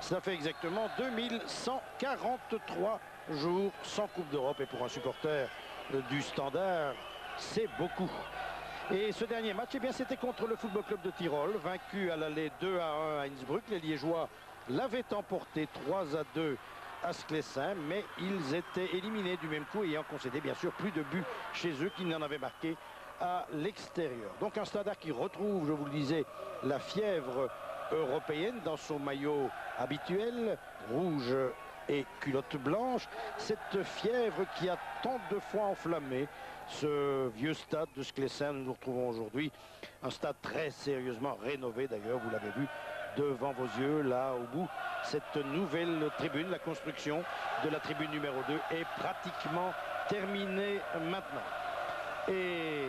Ça fait exactement 2143 jours sans Coupe d'Europe. Et pour un supporter du Standard, c'est beaucoup. Et ce dernier match, eh bien, c'était contre le Football Club de Tyrol, vaincu à l'aller 2-1 à Innsbruck. Les Liégeois l'avaient emporté 3-2 à Sclessin, mais ils étaient éliminés du même coup, ayant concédé bien sûr plus de buts chez eux qu'ils n'en avaient marqué à l'extérieur. Donc un Standard qui retrouve, je vous le disais, la fièvre européenne dans son maillot habituel, rouge et culotte blanche. Cette fièvre qui a tant de fois enflammé ce vieux stade de Sclessin. Nous nous retrouvons aujourd'hui, un stade très sérieusement rénové d'ailleurs, vous l'avez vu devant vos yeux, là au bout. Cette nouvelle tribune, la construction de la tribune numéro 2 est pratiquement terminée maintenant. Et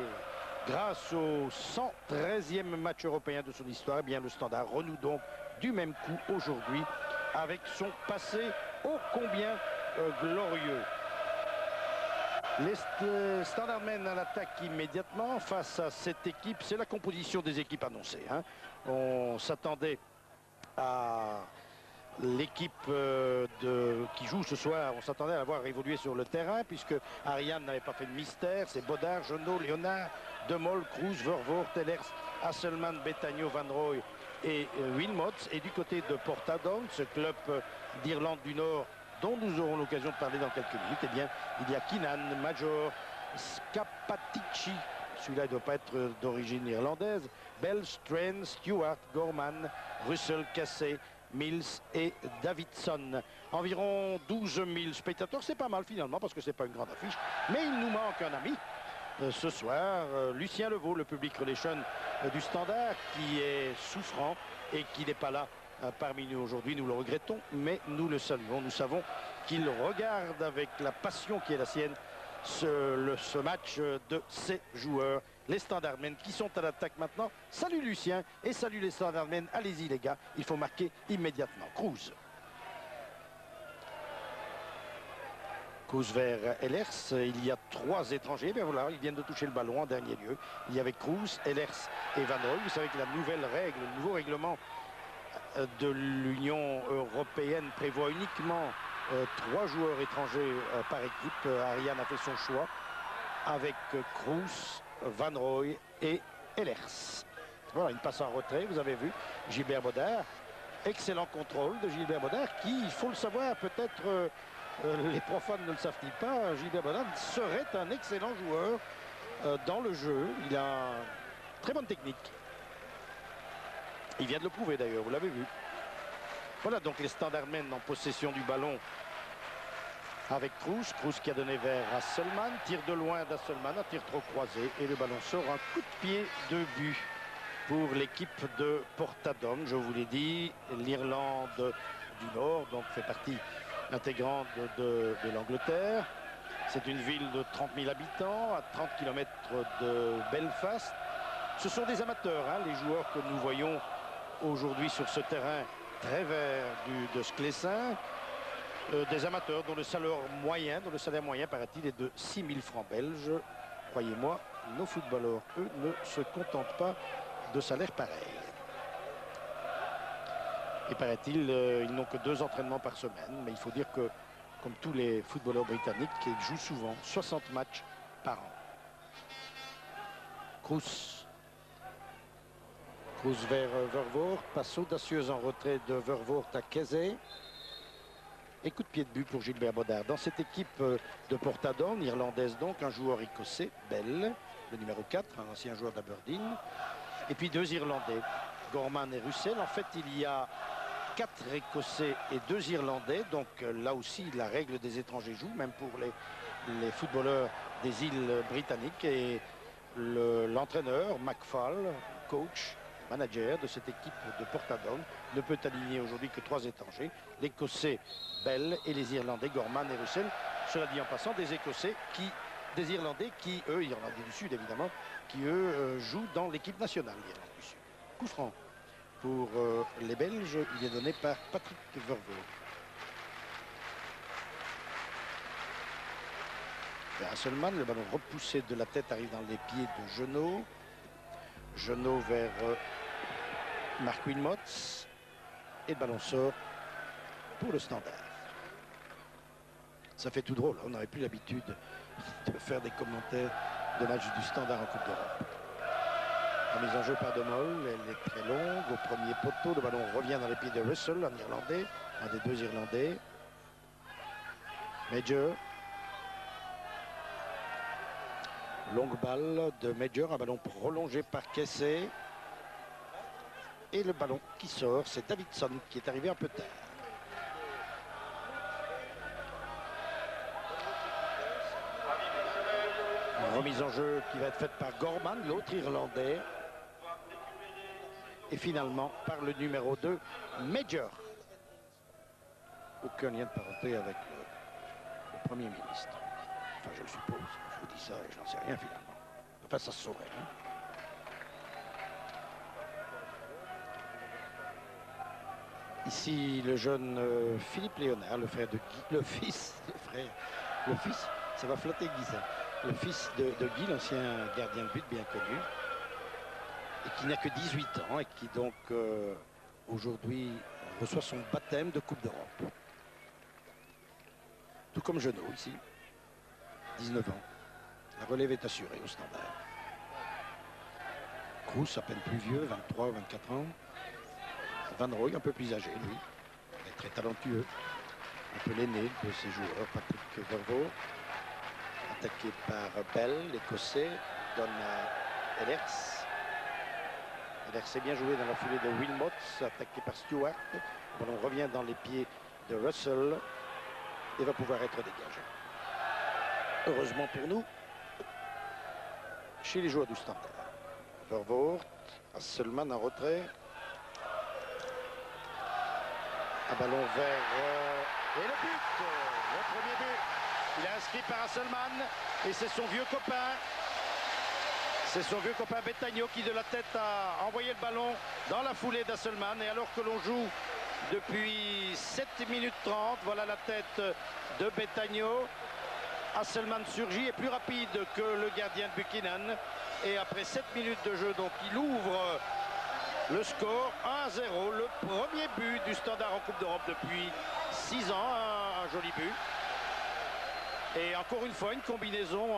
grâce au 113e match européen de son histoire, eh bien le Standard renoue donc du même coup aujourd'hui avec son passé ô combien glorieux. Les Standard mènent à l'attaque immédiatement face à cette équipe. C'est la composition des équipes annoncées, hein. On s'attendait à l'équipe qui joue ce soir, on s'attendait à la voir évoluer sur le terrain puisque Ariane n'avait pas fait de mystère. C'est Bodard, Genot, Léonard, Demol, Cruz, Vervoort, Tellers, Hasselmann, Betagno, Van Rooij et Wilmots. Et du côté de Portadown, ce club d'Irlande du Nord dont nous aurons l'occasion de parler dans quelques minutes, eh bien, il y a Keenan, Major, Scapatici, celui-là ne doit pas être d'origine irlandaise, Bell, Strain, Stewart, Gorman, Russell, Cassé, Mills et Davidson. Environ 12 000 spectateurs, c'est pas mal finalement parce que c'est pas une grande affiche, mais il nous manque un ami ce soir, Lucien Levaux, le public relation du Standard, qui est souffrant et qui n'est pas là parmi nous aujourd'hui. Nous le regrettons, mais nous le saluons. Nous savons qu'il regarde avec la passion qui est la sienne ce match de ces joueurs, les Standardmen qui sont à l'attaque maintenant. Salut Lucien et salut les Standardmen. Allez-y les gars, il faut marquer immédiatement. Cruz vers Ehlers. Il y a 3 étrangers. Bien voilà, ils viennent de toucher le ballon en dernier lieu. Il y avait Cruz, Ehlers et Van Rooij. Vous savez que la nouvelle règle, le nouveau règlement de l'Union européenne prévoit uniquement 3 joueurs étrangers par équipe. Ariane a fait son choix avec Cruz, Van Rooij et Ehlers. Voilà, une passe en retrait, vous avez vu, Gilbert Bodard. Excellent contrôle de Gilbert Bodard qui, il faut le savoir, peut-être les profanes ne le savent-ils pas, Gilbert Bodard serait un excellent joueur dans le jeu. Il a une très bonne technique. Il vient de le prouver d'ailleurs, vous l'avez vu. Voilà donc les Standardmen en possession du ballon avec Cruz. Cruz qui a donné vers Hasselmann. Tir de loin d'Hasselmann, un tir trop croisé. Et le ballon sort, un coup de pied de but pour l'équipe de Portadown. Je vous l'ai dit, l'Irlande du Nord donc fait partie intégrante de l'Angleterre. C'est une ville de 30 000 habitants, à 30 km de Belfast. Ce sont des amateurs, hein, les joueurs que nous voyons aujourd'hui sur ce terrain très vert de Sclessin. Des amateurs dont le salaire moyen, paraît-il, est de 6 000 francs belges. Croyez-moi, nos footballeurs, eux, ne se contentent pas de salaire pareil. Et paraît-il, ils n'ont que 2 entraînements par semaine. Mais il faut dire que, comme tous les footballeurs britanniques, ils jouent souvent 60 matchs par an. Cruz vers Vervoort. Passe audacieuse en retrait de Vervoort à Kesey. Et coup de pied de but pour Gilbert Bodard. Dans cette équipe de Portadown, irlandaise donc, un joueur écossais, Bell, le numéro 4, un ancien joueur d'Aberdeen. Et puis 2 Irlandais, Gorman et Russell. En fait, il y a 4 Écossais et 2 Irlandais. Donc là aussi, la règle des étrangers joue, même pour les footballeurs des îles britanniques. Et l'entraîneur, McFall, coach, manager de cette équipe de Portadown, ne peut aligner aujourd'hui que 3 étrangers. L'Écossais Bell et les Irlandais Gorman et Russell. Cela dit en passant, des Irlandais qui, eux, Irlandais du Sud évidemment, qui eux jouent dans l'équipe nationale d'Irlande du Sud. Coup franc pour les Belges, il est donné par Patrick Vervoort. Hasselmann, le ballon repoussé de la tête arrive dans les pieds de Genot. Genot vers Mark Wilmots. Et le ballon sort pour le Standard. Ça fait tout drôle, on n'aurait plus l'habitude de faire des commentaires de matchs du Standard en Coupe d'Europe. La mise en jeu par De Mol, elle est très longue. Au premier poteau, le ballon revient dans les pieds de Russell, un Irlandais, un des deux Irlandais. Major. Longue balle de Major, un ballon prolongé par Kessé. Et le ballon qui sort, c'est Davidson qui est arrivé un peu tard. Une remise en jeu qui va être faite par Gorman, l'autre Irlandais. Et finalement par le numéro 2, Major. Aucun lien de parenté avec le Premier ministre. Enfin, je le suppose. Je vous dis ça et je n'en sais rien finalement. Enfin, ça se saurait. Hein. Ici, le jeune Philippe Léonard, le frère de Guy, le fils, ça va flotter Guy ça. Le fils de Guy, l'ancien gardien de but bien connu. Et qui n'a que 18 ans et qui donc aujourd'hui reçoit son baptême de Coupe d'Europe. Tout comme Genot ici, 19 ans. La relève est assurée au Standard. Kroos, à peine plus vieux, 23 ou 24 ans. Van Rooij, un peu plus âgé, lui. Il est très talentueux. Un peu l'aîné de ces joueurs, Patrick Vervoort. Attaqué par Bell, l'Écossais, donne à Ellers. C'est bien joué dans la foulée de Wilmot, attaqué par Stewart. Le ballon revient dans les pieds de Russell et va pouvoir être dégagé. Heureusement pour nous, chez les joueurs du Standard. Vervoort, Hasselmann en retrait. Un ballon vers... et le but, le premier but. Il est inscrit par Hasselmann et c'est son vieux copain. C'est son vieux copain Betagno qui de la tête a envoyé le ballon dans la foulée d'Hasselmann. Et alors que l'on joue depuis 7 minutes 30, voilà la tête de Betagno. Hasselmann surgit, est plus rapide que le gardien de Buchanan. Et après 7 minutes de jeu, donc il ouvre le score 1-0. Le premier but du Standard en Coupe d'Europe depuis 6 ans. Un joli but. Et encore une fois, une combinaison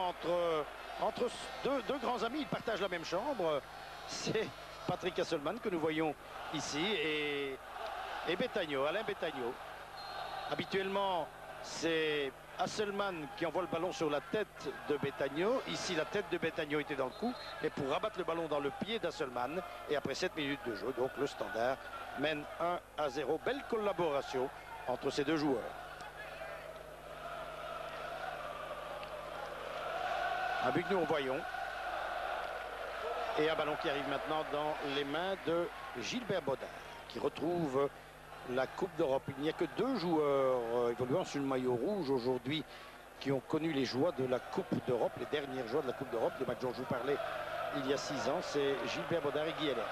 entre deux grands amis. Ils partagent la même chambre. C'est Patrick Hasselmann que nous voyons ici et Betagno, Alain Betagno. Habituellement, c'est Hasselmann qui envoie le ballon sur la tête de Betagno. Ici, la tête de Betagno était dans le coup. Et pour rabattre le ballon dans le pied d'Hasselmann. Et après 7 minutes de jeu, donc le Standard mène 1-0. Belle collaboration entre ces deux joueurs. Un but que nous voyons. Et un ballon qui arrive maintenant dans les mains de Gilbert Baudin, qui retrouve la Coupe d'Europe. Il n'y a que 2 joueurs évoluant sur le maillot rouge aujourd'hui qui ont connu les joies de la Coupe d'Europe, les dernières joies de la Coupe d'Europe. Le match dont je vous parlais il y a 6 ans, c'est Gilbert Baudin et Guy Ellers.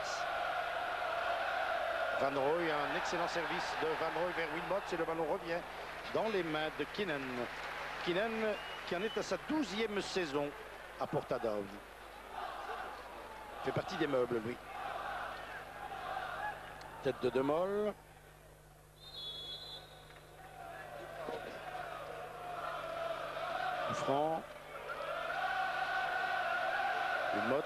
Van Rooij, un excellent service de Van Rooij vers Wilmot et le ballon revient dans les mains de Keenan. Keenan qui en est à sa 12e saison à Portadown. Fait partie des meubles, lui. Tête de Mol. Franc. Wilmot.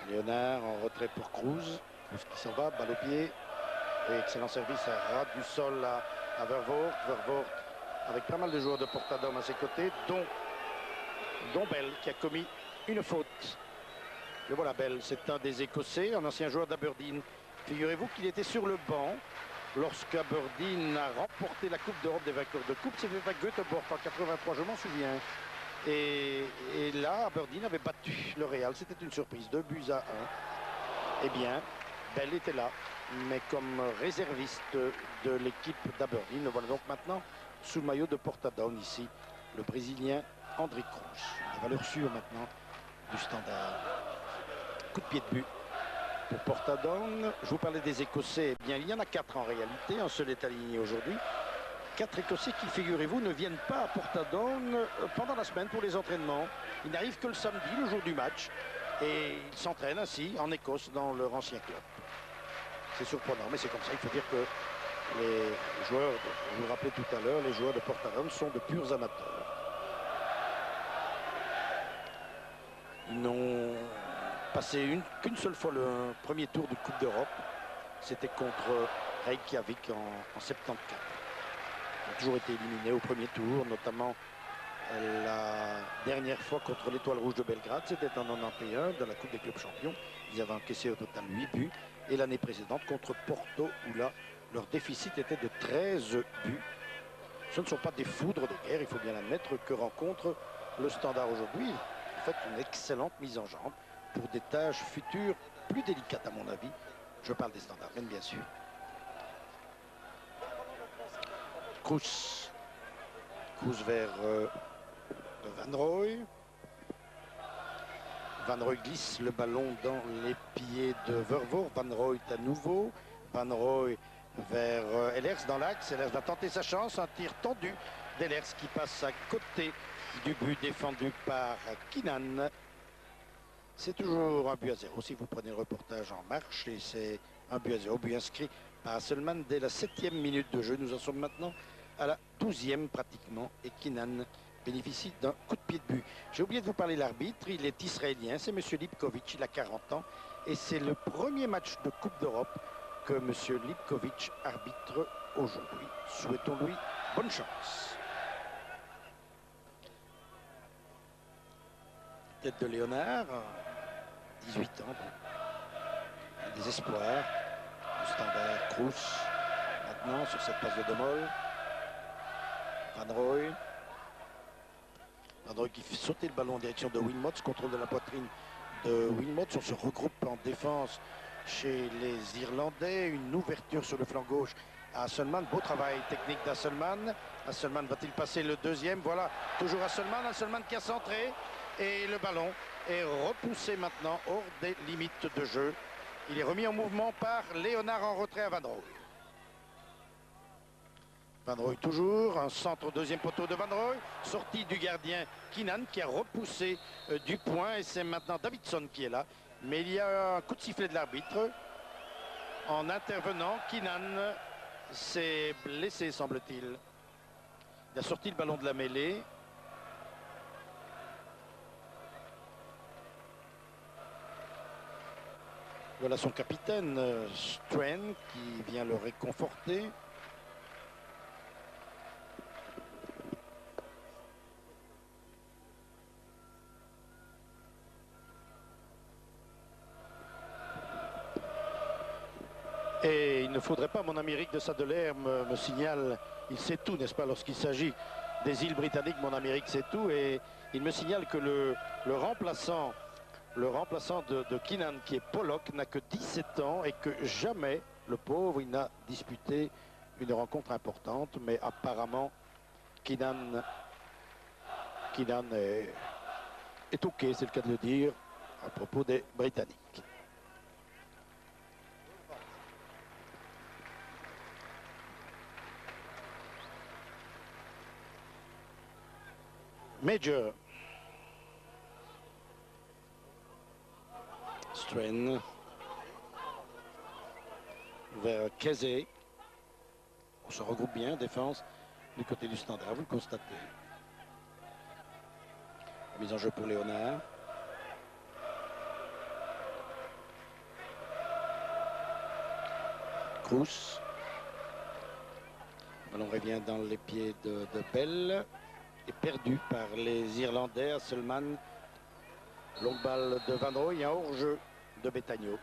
Léonard en retrait pour Kroos. Kroos qui s'en va, balle au pied. Et excellent service à ras du sol à Vervoort. Vervoort avec pas mal de joueurs de Portadown à ses côtés, dont Bell qui a commis une faute. Et voilà Bell, c'est un des Écossais, un ancien joueur d'Aberdeen. Figurez-vous qu'il était sur le banc lorsqu'Aberdeen a remporté la Coupe d'Europe des vainqueurs de Coupe. C'est fait Göteborg en 83, je m'en souviens. Et là, Aberdeen avait battu le Real. C'était une surprise, 2-1. Eh bien, Bell était là, mais comme réserviste de l'équipe d'Aberdeen. Le voilà donc maintenant sous le maillot de Portadown ici, le Brésilien André Kroos. La valeur sûre maintenant du Standard. Coup de pied de but pour Portadown. Je vous parlais des Écossais. Eh bien, il y en a 4 en réalité. Un seul est aligné aujourd'hui. 4 Écossais qui, figurez-vous, ne viennent pas à Portadown pendant la semaine pour les entraînements. Ils n'arrivent que le samedi, le jour du match. Et il s'entraîne ainsi en Écosse dans leur ancien club. C'est surprenant, mais c'est comme ça. Il faut dire que les joueurs, je vous le rappelais tout à l'heure, les joueurs de Portadown sont de purs amateurs. Ils n'ont passé qu'une seule fois le premier tour de Coupe d'Europe. C'était contre Reykjavik en 74. Ils ont toujours été éliminés au premier tour, notamment la dernière fois contre l'Étoile Rouge de Belgrade. C'était en 91 dans la Coupe des clubs champions. Ils avaient encaissé au total 8 buts. Et l'année précédente contre Porto, où là, leur déficit était de 13 buts. Ce ne sont pas des foudres de guerre, il faut bien l'admettre, que rencontre le Standard aujourd'hui. En fait, une excellente mise en jambe pour des tâches futures plus délicates à mon avis. Je parle des Standards, bien sûr. Kroes vers Van Rooij. Van Rooij glisse le ballon dans les pieds de Vervoort. Van Rooij à nouveau. Van Rooij vers Ellers dans l'axe. Ellers va tenter sa chance. Un tir tendu d'Ellers qui passe à côté du but défendu par Keenan. C'est toujours un but à 0 si vous prenez le reportage en marche. Et c'est un but à 0. But inscrit par Hasselmann dès la 7e minute de jeu. Nous en sommes maintenant à la 12e pratiquement. Et Keenan bénéficie d'un coup de pied de but. J'ai oublié de vous parler de l'arbitre. Il est israélien. C'est M. Lipkovic. Il a 40 ans. Et c'est le premier match de Coupe d'Europe que M. Lipkovic arbitre aujourd'hui. Souhaitons-lui bonne chance. Tête de Léonard, 18 ans. Bon. Des espoirs. Le Standard Kroes. Maintenant sur cette passe de Demol. Van Rooij. Van Rooij qui fait sauter le ballon en direction de Wilmots. Contrôle de la poitrine de Wilmots. On se regroupe en défense chez les Irlandais. Une ouverture sur le flanc gauche à Hasselmann. Beau travail technique d'Hasselmann. Hasselmann va-t-il passer le deuxième? Voilà, toujours Hasselmann. Hasselmann qui a centré. Et le ballon est repoussé maintenant hors des limites de jeu. Il est remis en mouvement par Léonard en retrait à Van Rooij. Van Rooij toujours, un centre au deuxième poteau de Van Rooij. Sortie du gardien Keenan qui a repoussé du point. Et c'est maintenant Davidson qui est là. Mais il y a un coup de sifflet de l'arbitre. En intervenant, Keenan s'est blessé, semble-t-il. Il a sorti le ballon de la mêlée. Voilà son capitaine, Strand, qui vient le réconforter. Et il ne faudrait pas, mon ami Eric de Sadeler me signale, il sait tout, n'est-ce pas, lorsqu'il s'agit des îles britanniques, mon ami Eric sait tout, et il me signale que le remplaçant de Keenan, qui est Pollock, n'a que 17 ans et que jamais, le pauvre, il n'a disputé une rencontre importante, mais apparemment, Keenan est OK, c'est le cas de le dire, à propos des Britanniques. Major. Strand. Vers Kesey. On se regroupe bien, défense du côté du Standard, vous le constatez. Mise en jeu pour Léonard. Kroes. Le ballon revient dans les pieds de Bell. Et perdu par les Irlandais. Hasselmann. Longue balle de Van Rooij, un hors-jeu de Betagno.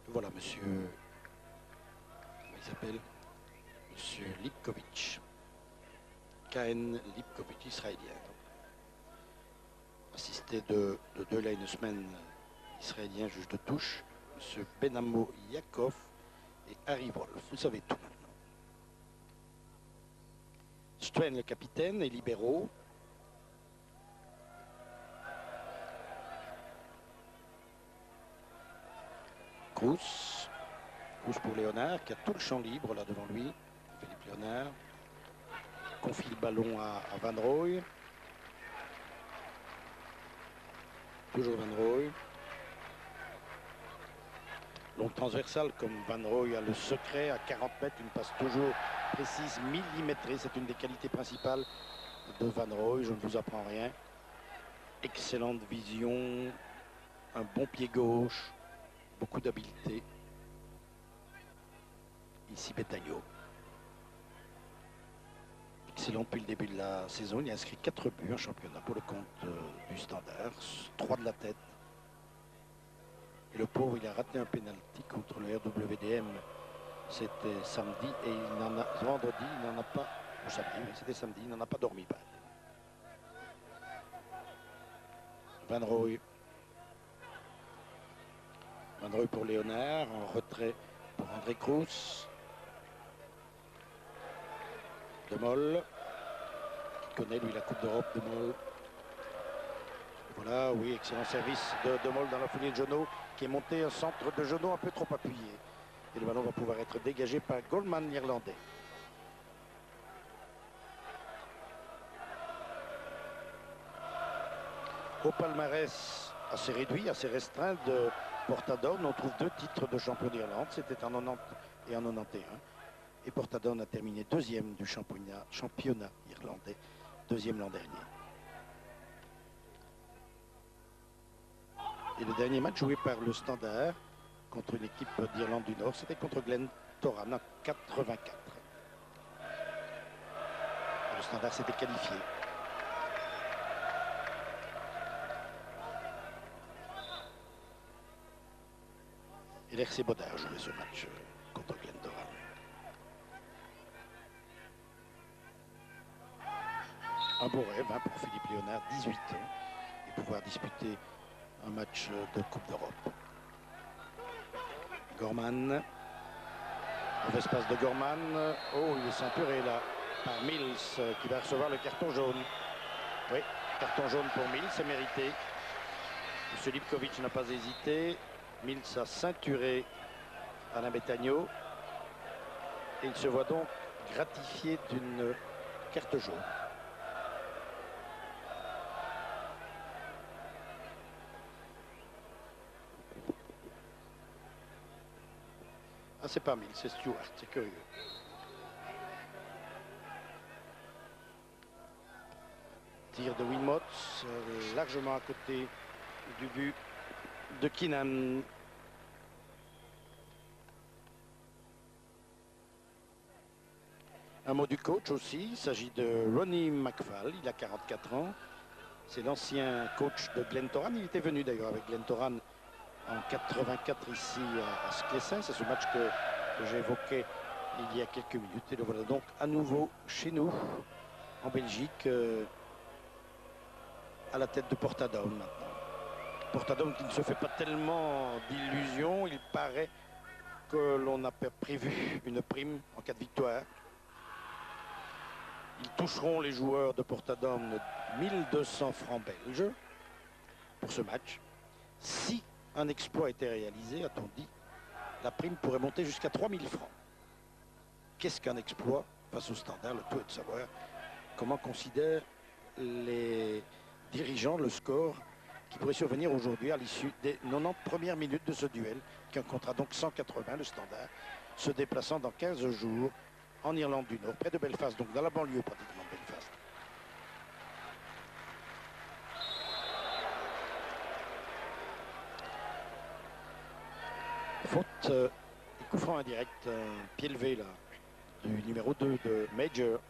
Voilà, monsieur. Comment il s'appelle? Monsieur Lipkovic. Kaen Lipkovic, israélien. Assisté de deux linesmen israéliens, juge de touche. Monsieur Benamo Yakov et Harry Wolf. Vous savez tout maintenant. Strand, le capitaine, et libéraux. Kroes. Kroes pour Léonard, qui a tout le champ libre là devant lui. Philippe Léonard. confie le ballon à Van Rooij. Toujours Van Rooij. Longue transversale comme Van Rooij a le secret. À 40 mètres, une passe toujours précise, millimétrée. C'est une des qualités principales de Van Rooij. Je ne vous apprends rien. Excellente vision. Un bon pied gauche. Beaucoup d'habileté. Ici Betagno. Excellent depuis le début de la saison. Il a inscrit 4 buts en championnat pour le compte du Standard. 3 de la tête. Et le pauvre, il a raté un pénalty contre le RWDM. C'était samedi et il n'en a, vendredi, il n'en a pas, ou samedi, oui, c'était samedi, il n'en a pas dormi. Van Rooij. Van Rooij pour Léonard, en retrait pour André Cruz. De Mol, qui connaît lui la Coupe d'Europe. De Mol. Voilà, oui, excellent service de Mol dans la foulée de Jeannot, qui est monté un centre de Jeannot un peu trop appuyé. Et le ballon va pouvoir être dégagé par Goldman, l'Irlandais. Au palmarès assez réduit, assez restreint de Portadown, on trouve 2 titres de champion d'Irlande. C'était en 90 et en 91. Et Portadown a terminé 2e du championnat irlandais, 2e l'an dernier. Et le dernier match joué par le Standard contre une équipe d'Irlande du Nord, c'était contre Glentoran en 84. Et le Standard s'était qualifié. Et l'RC Bodard jouait ce match contre Glentoran. Un beau rêve pour Philippe Léonard, 18 ans, et pouvoir disputer un match de Coupe d'Europe. Gorman. Mauvaise passe de Gorman. Oh, il est ceinturé là par Mills qui va recevoir le carton jaune. Oui, carton jaune pour Mills, c'est mérité. M. Lipkovic n'a pas hésité. Mills a ceinturé Alain Betagno. Et il se voit donc gratifié d'une carte jaune. Ah, c'est pas Mills, c'est Stewart, c'est curieux. Tir de Wilmots, largement à côté du but de Keenan. Un mot du coach aussi, il s'agit de Ronnie McFall, il a 44 ans. C'est l'ancien coach de Glentoran, il était venu d'ailleurs avec Glentoran en 84 ici à Sclessin. C'est ce match que j'évoquais il y a quelques minutes. Et le voilà donc à nouveau chez nous, en Belgique, à la tête de Portadown maintenant. Portadown qui ne se fait pas tellement d'illusions. Il paraît que l'on a prévu une prime en cas de victoire. Ils toucheront, les joueurs de Portadown, 1200 francs belges pour ce match. Si un exploit était réalisé, a-t-on dit, la prime pourrait monter jusqu'à 3000 francs. Qu'est-ce qu'un exploit face au Standard? Le tout est de savoir comment considèrent les dirigeants le score qui pourrait survenir aujourd'hui à l'issue des 90 premières minutes de ce duel, qui en comptera donc 180, le Standard, se déplaçant dans 15 jours en Irlande du Nord, près de Belfast, donc dans la banlieue pratiquement de Belfast. Faute et coup franc indirect, pied levé là, du numéro 2 de Major.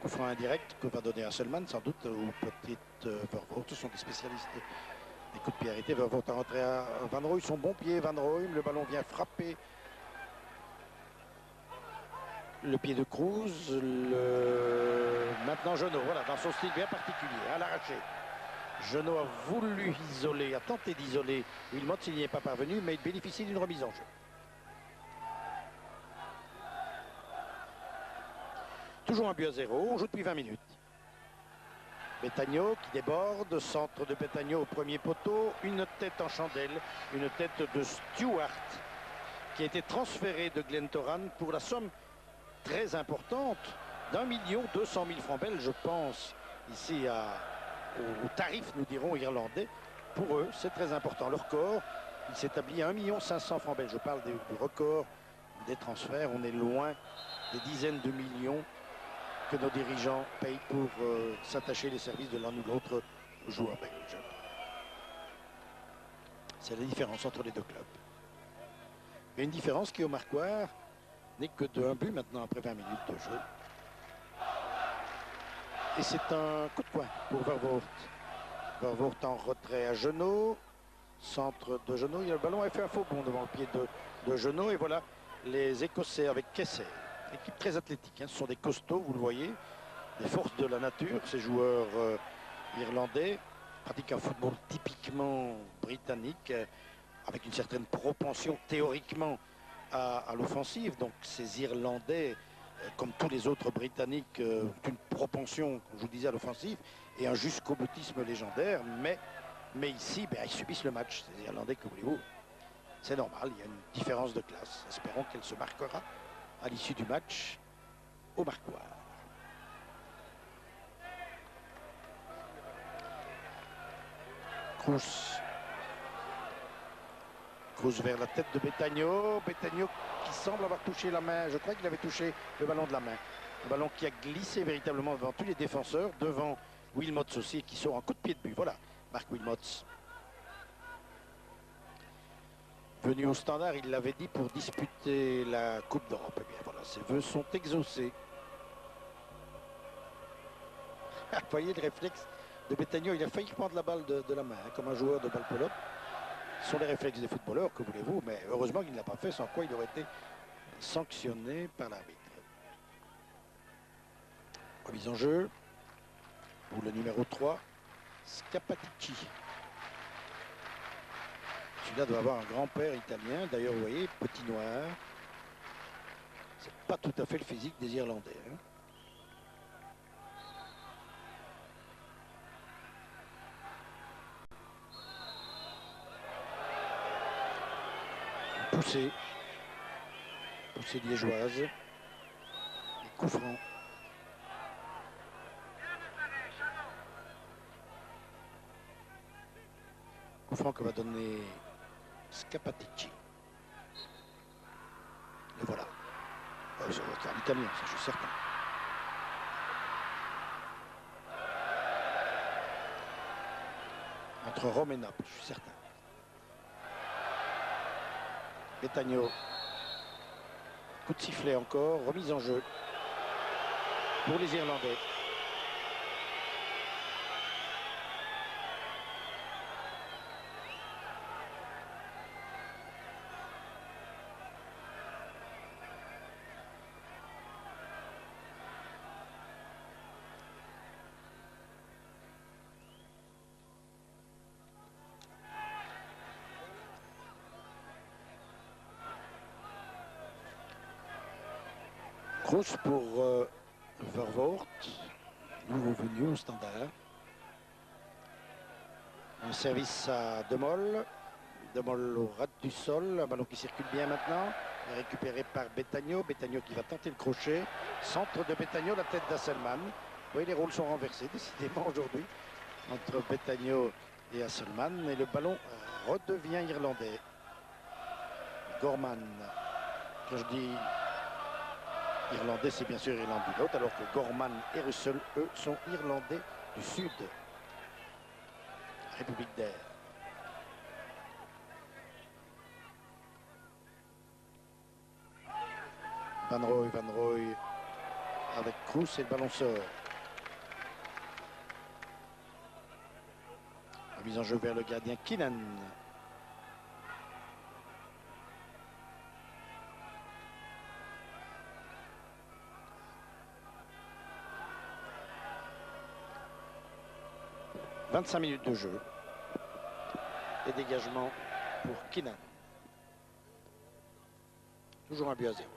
Coup franc indirect que va donner Hasselmann sans doute, ou peut-être Vervoort. Ce sont des spécialistes des coups de pied arrêtés. Vervoort a rentré à Van Rooij, son bon pied, Van Rooij. Le ballon vient frapper le pied de Cruz. Maintenant Jeannot, voilà, dans son style bien particulier, à l'arraché. Jeannot a voulu isoler, a tenté d'isoler Wilmots, il n'y est pas parvenu, mais il bénéficie d'une remise en jeu. Toujours un but à 0, on joue depuis 20 minutes. Betagno qui déborde, centre de Betagno au premier poteau, une tête en chandelle, une tête de Stewart qui a été transférée de Glentoran pour la somme très importante d'1 200 000 francs belges, je pense, ici au tarif, nous dirons, irlandais. Pour eux, c'est très important. Leur record, il s'établit à 1 500 000 francs belges. Je parle du record des transferts. On est loin des dizaines de millions que nos dirigeants payent pour s'attacher les services de l'un ou l'autre joueur belge. C'est la différence entre les deux clubs. Il y a une différence qui, au marquoir, n'est que de 1 but maintenant après 20 minutes de jeu. Et c'est un coup de poing pour Vervoort. Vervoort en retrait à Jeannot. Centre de Jeannot. Le ballon a fait un faux bond devant le pied de Jeannot. Et voilà les Écossais avec Kessel. Équipe très athlétique. Hein. Ce sont des costauds, vous le voyez. Des forces de la nature. Ces joueurs irlandais pratiquent un football typiquement britannique. Avec une certaine propension théoriquement à l'offensive. Donc ces Irlandais, comme tous les autres Britanniques, ont une propension, comme je vous disais, à l'offensive et un jusqu'au-boutisme légendaire. Mais ici, ils subissent le match. Ces Irlandais, que voulez-vous? C'est normal, il y a une différence de classe. Espérons qu'elle se marquera à l'issue du match au marquoir. Kroos vers la tête de Betagno. Betagno qui semble avoir touché la main. Je crois qu'il avait touché le ballon de la main. Le ballon qui a glissé véritablement devant tous les défenseurs, devant Wilmots aussi, qui sort en coup de pied de but. Voilà, Marc Wilmots. Venu au Standard, il l'avait dit, pour disputer la Coupe d'Europe. Eh bien voilà, ses vœux sont exaucés. Vous voyez le réflexe de Betagno, il a failli prendre la balle de la main, hein, comme un joueur de balle pelote. Ce sont les réflexes des footballeurs, que voulez-vous, mais heureusement qu'il ne l'a pas fait, sans quoi il aurait été sanctionné par l'arbitre. Remise en jeu pour le numéro 3, Scapatici. Celui-là doit avoir un grand-père italien. D'ailleurs, vous voyez, petit noir. C'est pas tout à fait le physique des Irlandais. Hein. Poussée liégeoise. Et coup franc. Coup franc que va donner Scapatici. Et voilà. C'est un italien, ça je suis certain. Entre Rome et Naples, je suis certain. Betagno. Coup de sifflet encore, remise en jeu pour les Irlandais. Kroos pour Vervoort, nouveau venu au Standard. Un service à Demol. Demol au ras du sol, un ballon qui circule bien maintenant. Récupéré par Betagno. Betagno qui va tenter le crochet. Centre de Betagno, la tête d'Hasselmann. Oui, les rôles sont renversés décidément aujourd'hui entre Betagno et Hesselmann. Et le ballon redevient irlandais. Gorman. Quand je dis irlandais, c'est bien sûr Irlande du Nord, alors que Gorman et Russell, eux, sont irlandais du Sud. République d'Air. Van Rooij avec Kroos et le ballon sort. Mise en jeu vers le gardien Keenan. « 25 minutes de jeu. Et dégagement pour Keenan. Toujours un but à 0.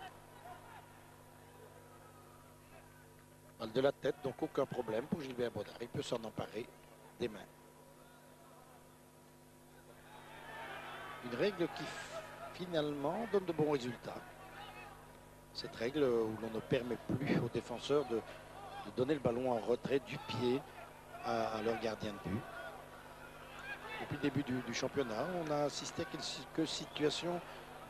Balle de la tête, donc aucun problème pour Gilbert Baudard. Il peut s'en emparer des mains. Une règle qui finalement donne de bons résultats. Cette règle où l'on ne permet plus aux défenseurs de donner le ballon en retrait du pied à leur gardien de but. Depuis le début du championnat, on a assisté à quelques situations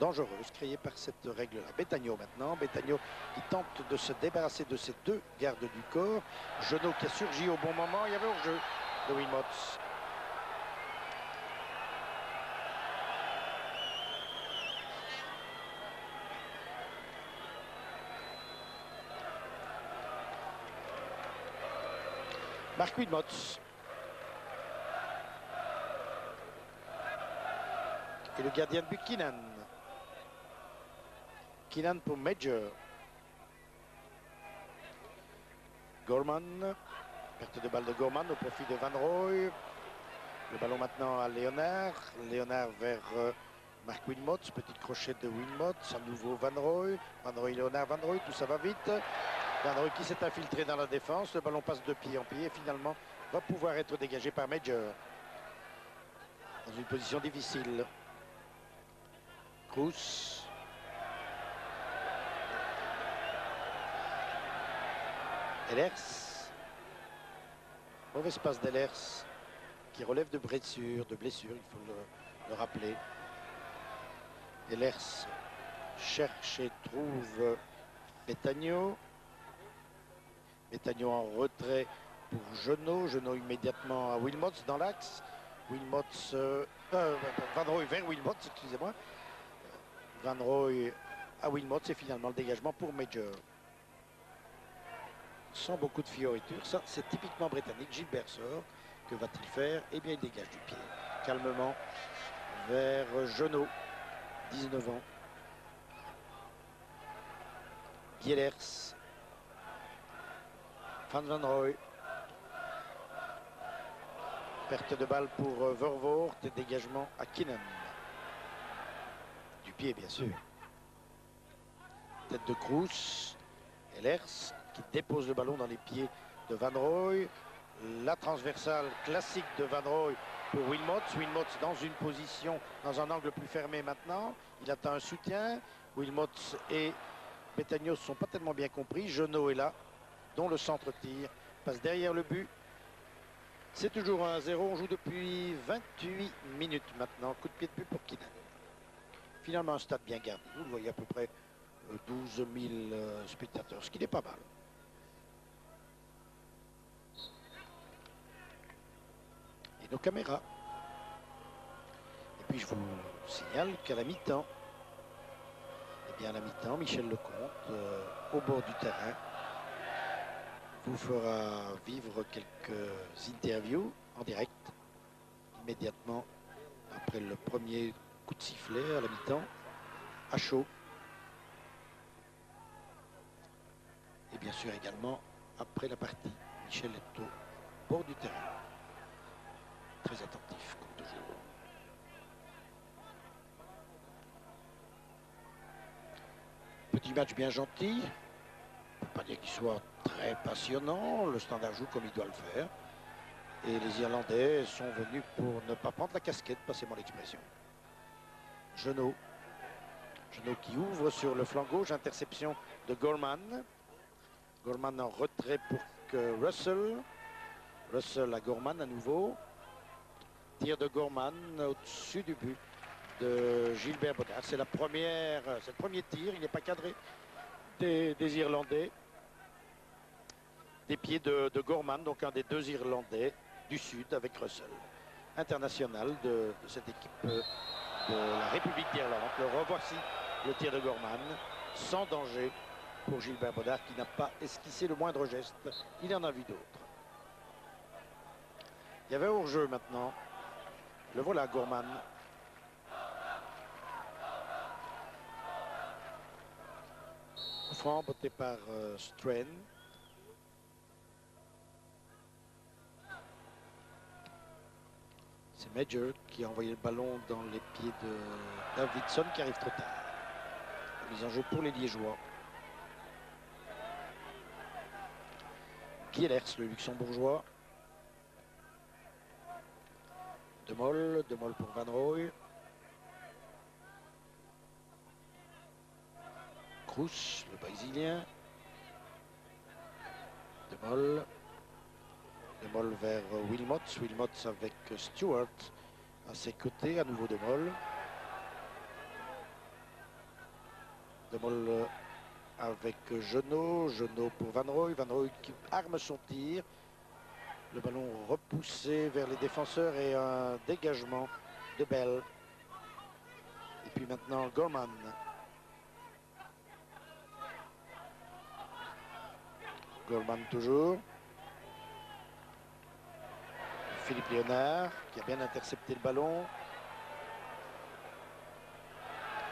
dangereuses créées par cette règle-là. Betagno maintenant, Betagno qui tente de se débarrasser de ces deux gardes du corps. Genot qui a surgi au bon moment, il y avait hors-jeu de Wilmots. Marc Wilmots. Et le gardien de but, Keenan. Keenan pour Major. Gorman. Perte de balle de Gorman au profit de Van Rooij. Le ballon maintenant à Léonard. Léonard vers Marc Wilmots. Petit crochet de Wilmots. À nouveau Van Rooij. Van Rooij, Léonard, Van Rooij. Tout ça va vite. Van Rooij qui s'est infiltré dans la défense. Le ballon passe de pied en pied et finalement va pouvoir être dégagé par Major. Dans une position difficile. Cruz. Ehlers. Mauvaise passe d'Ehlers qui relève de blessure, il faut le rappeler. Ehlers cherche et trouve Betagno. Betagno en retrait pour Genot. Genot immédiatement à Wilmots dans l'axe. Wilmots, Van Rooij vers Wilmots, excusez-moi. Van Rooij à Wilmots et finalement le dégagement pour Major. Sans beaucoup de fioritures, ça c'est typiquement britannique. Gilbert sort, que va-t-il faire? Eh bien il dégage du pied, calmement, vers Genot, 19 ans. Gielers, Van Rooij. Perte de balle pour Vervoort et dégagement à Keenan. Du pied bien sûr. Tête de Cruz. Ehlers qui dépose le ballon dans les pieds de Van Rooij. La transversale classique de Van Rooij pour Wilmots. Wilmots dans une position, dans un angle plus fermé maintenant. Il attend un soutien. Wilmots et Betagno ne sont pas tellement bien compris. Genot est là, dont le centre tire. Passe derrière le but. C'est toujours 1-0. On joue depuis 28 minutes maintenant. Coup de pied de but pour Keenan. Finalement, un stade bien garni. Vous le voyez à peu près 12 000 spectateurs, ce qui n'est pas mal. Et nos caméras. Et puis je vous signale qu'à la mi-temps, eh bien à la mi-temps, Michel Lecomte, au bord du terrain, vous fera vivre quelques interviews en direct, immédiatement après le premier coup de sifflet à la mi-temps, à chaud. Et bien sûr également après la partie. Michel est au bord du terrain. Très attentif, comme toujours. Petit match bien gentil. On ne peut pas dire qu'il soit très passionnant. Le Standard joue comme il doit le faire. Et les Irlandais sont venus pour ne pas prendre la casquette, passez-moi l'expression. Genot. Genot qui ouvre sur le flanc gauche. Interception de Gorman. Gorman en retrait pour que Russell. Russell à Gorman à nouveau. Tir de Gorman au-dessus du but de Gilbert Bodard. C'est le premier tir, il n'est pas cadré des Irlandais. Des pieds de Gorman, donc un des deux Irlandais du Sud avec Russell. International de cette équipe de la République d'Irlande. Le revoici, le tir de Gorman, sans danger pour Gilbert Bodard qui n'a pas esquissé le moindre geste. Il en a vu d'autres. Il y avait hors-jeu maintenant. Le voilà, Gorman. Franc botté par Strain. C'est Major qui a envoyé le ballon dans les pieds de Davidson qui arrive trop tard. Mise en jeu pour les Liégeois. Gielers, le luxembourgeois. De Mol pour Van Rooij. Kroos, le Brésilien. De Mol. De Mol vers Wilmots. Wilmots avec Stewart à ses côtés. À nouveau De Mol. De Mol avec Genot. Genot pour Van Rooij. Van Rooij qui arme son tir. Le ballon repoussé vers les défenseurs et un dégagement de Bell. Et puis maintenant Gorman. Gorman toujours. Philippe Léonard qui a bien intercepté le ballon.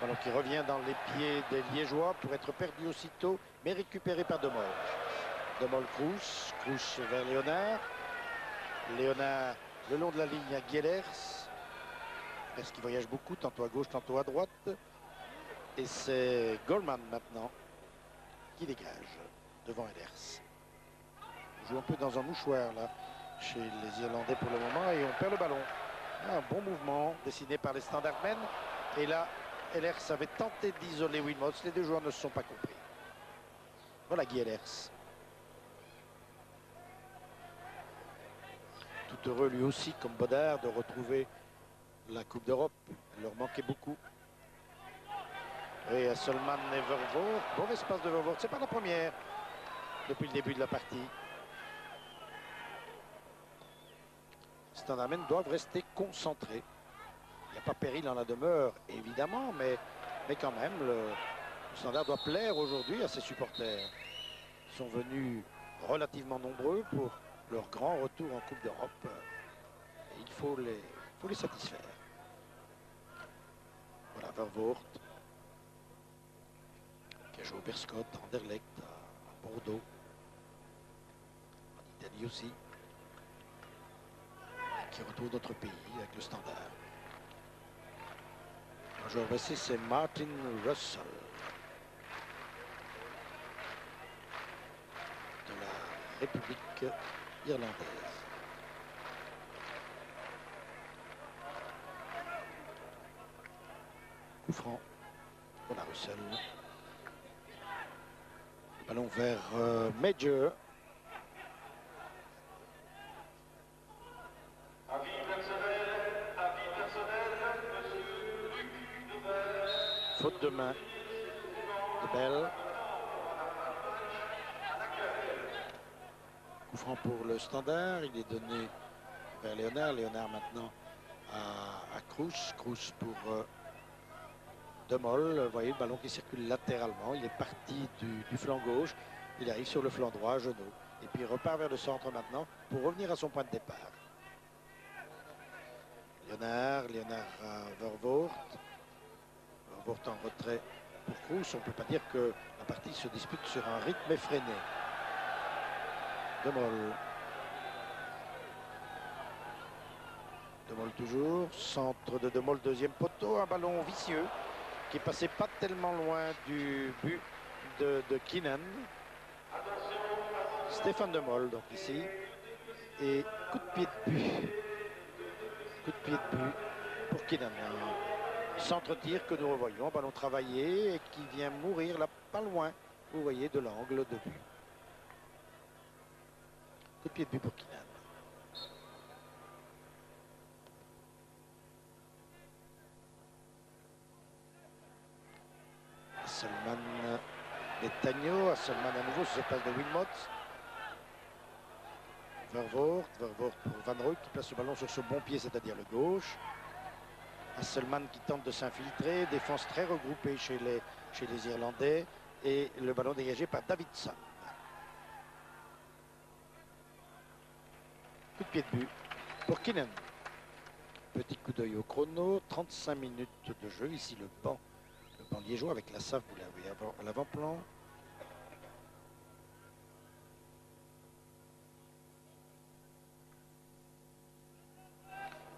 Ballon qui revient dans les pieds des Liégeois pour être perdu aussitôt, mais récupéré par De Mol. De Mol, Kroos. Kroos vers Léonard. Léonard le long de la ligne à Guellers. Parce qu'il voyage beaucoup, tantôt à gauche, tantôt à droite. Et c'est Gorman maintenant qui dégage devant Ehlers. On joue un peu dans un mouchoir là chez les Irlandais pour le moment et on perd le ballon. Un bon mouvement dessiné par les Standardmen. Et là, Ehlers avait tenté d'isoler Wilmots. Les deux joueurs ne se sont pas compris. Voilà Guy Ehlers. Tout heureux lui aussi, comme Bodard, de retrouver la Coupe d'Europe. Elle leur manquait beaucoup. Et Solman et Vervoort. Bon espace de Vervoort. C'est pas la première depuis le début de la partie. Standardmen doivent rester concentrés. Il n'y a pas péril en la demeure, évidemment, mais quand même, le Standard doit plaire aujourd'hui à ses supporters. Ils sont venus relativement nombreux pour leur grand retour en Coupe d'Europe. Et il faut les satisfaire. Voilà, Vervoort, qui a joué au Berscott, à Anderlecht, à Bordeaux, en Italie aussi, et qui retrouve notre pays avec le Standard. Un joueur blessé, c'est Martin Russell, de la République irlandaise. Coup franc. Voilà Russell. Ballon vers Major. Faute de main de Bell. Coup franc pour le Standard. Il est donné vers Léonard. Léonard maintenant à Kroos. Kroos pour De Mol. Vous voyez le ballon qui circule latéralement. Il est parti du flanc gauche. Il arrive sur le flanc droit, Genot. Et puis il repart vers le centre maintenant pour revenir à son point de départ. Léonard à Vervoort. Vervoort en retrait pour Kroos. On ne peut pas dire que la partie se dispute sur un rythme effréné. De Mol. De Mol toujours. Centre de Mol, deuxième poteau. Un ballon vicieux qui est passé pas tellement loin du but de Keenan. Stéphane De Mol donc ici. Et coup de pied de but. Coup de pied de but pour Keenan. Centre-tir que nous revoyons, ballon travaillé et qui vient mourir là, pas loin, vous voyez, de l'angle de but. Coup de pied de but pour Keenan. Hasselmann, Netagno, Hasselmann à nouveau sur cette passe de Wilmots. Vervoort pour Van Rooij qui place le ballon sur ce bon pied, c'est-à-dire le gauche. Hasselmann qui tente de s'infiltrer, défense très regroupée chez les Irlandais et le ballon dégagé par Davidson. Coup de pied de but pour Keenan. Petit coup d'œil au chrono, 35 minutes de jeu. Ici le banc liégeois avec la SAF, vous l'avez à l'avant-plan.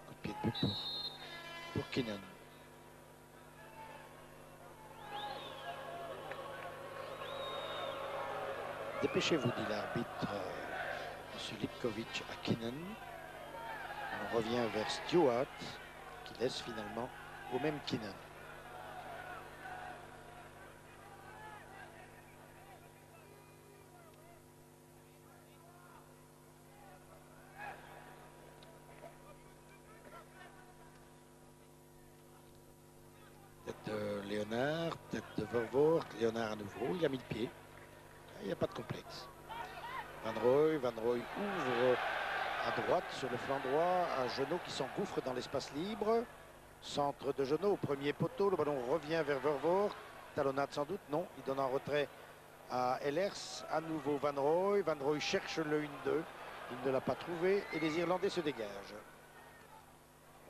Coup de pied de but pour Keenan. Dépêchez-vous, dit l'arbitre M. Lipkovic à Keenan. On revient vers Stewart qui laisse finalement au même Keenan. Léonard, tête de Vervoort, Léonard à nouveau, il a mis le pied. Il n'y a pas de complexe. Van Rooij ouvre à droite sur le flanc droit, un Jeannot qui s'engouffre dans l'espace libre. Centre de Jeannot au premier poteau, le ballon revient vers Vervoort. Talonnade sans doute, non, il donne en retrait à Ehlers, à nouveau Van Rooij. Van Rooij cherche le 1-2, il ne l'a pas trouvé et les Irlandais se dégagent.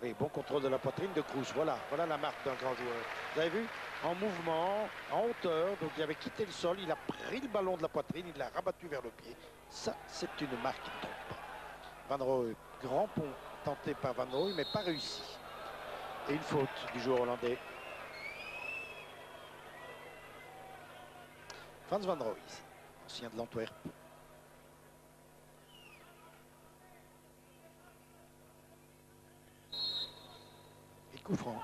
Oui, bon contrôle de la poitrine de Kroes. Voilà la marque d'un grand joueur. Vous avez vu, en mouvement, en hauteur, donc il avait quitté le sol, il a pris le ballon de la poitrine, il l'a rabattu vers le pied. Ça, c'est une marque qui ne trompe pas. Van Rooij, grand pont tenté par Van Rooij, mais pas réussi. Et une faute du joueur hollandais. Frans Van Rooij, ancien de l'Antwerp. Et coup franc.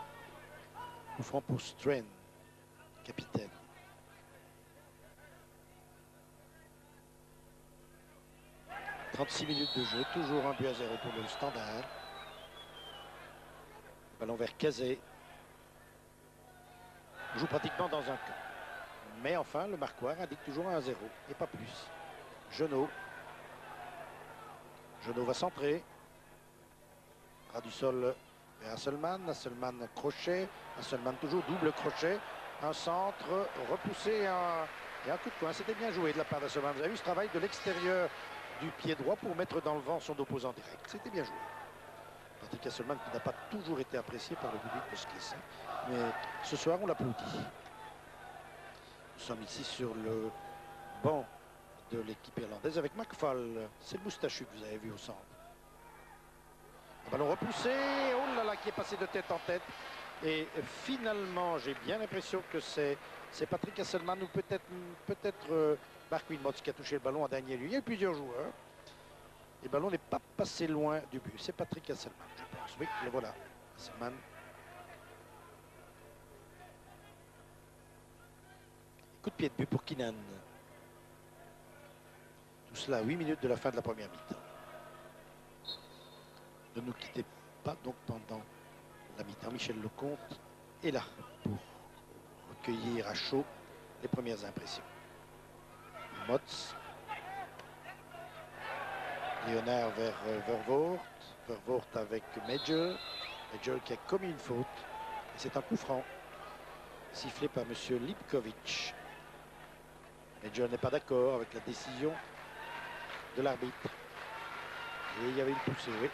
Coup franc pour Strain, capitaine. « 36 minutes de jeu, toujours 1-0 pour le Standard. Ballon vers Cazet. On joue pratiquement dans un camp. Mais enfin, le marquoir indique toujours 1-0 et pas plus. Jeannot. Jeannot va centrer. Ras du sol vers Hasselmann. Hasselmann crochet. Hasselmann toujours double crochet. Un centre repoussé et un coup de poing. C'était bien joué de la part d'Hasselmann. Vous avez vu ce travail de l'extérieur du pied droit pour mettre dans le vent son opposant direct. C'était bien joué. Patrick Hasselmann qui n'a pas toujours été apprécié par le public de Skis. Mais ce soir, on l'applaudit. Nous sommes ici sur le banc de l'équipe irlandaise avec McFall. C'est le moustachu que vous avez vu au centre. Un ballon repoussé, oh là là, qui est passé de tête en tête. Et finalement, j'ai bien l'impression que c'est Patrick Hasselmann ou peut-être Mark Wilmots qui a touché le ballon en dernier lieu. Il y a eu plusieurs joueurs. Et le ballon n'est pas passé loin du but. C'est Patrick Hasselmann, je pense. Oui, le voilà. Hasselmann. Coup de pied de but pour Keenan. Tout cela à 8 minutes de la fin de la première mi-temps. Ne nous quittez pas donc pendant la mi-temps. Michel Lecomte est là pour recueillir à chaud les premières impressions. Motz. Léonard vers Vervoort. Vervoort avec Major. Major qui a commis une faute. Et c'est un coup franc sifflé par M. Lipkovic. Major n'est pas d'accord avec la décision de l'arbitre. Et il y avait une poussée, oui.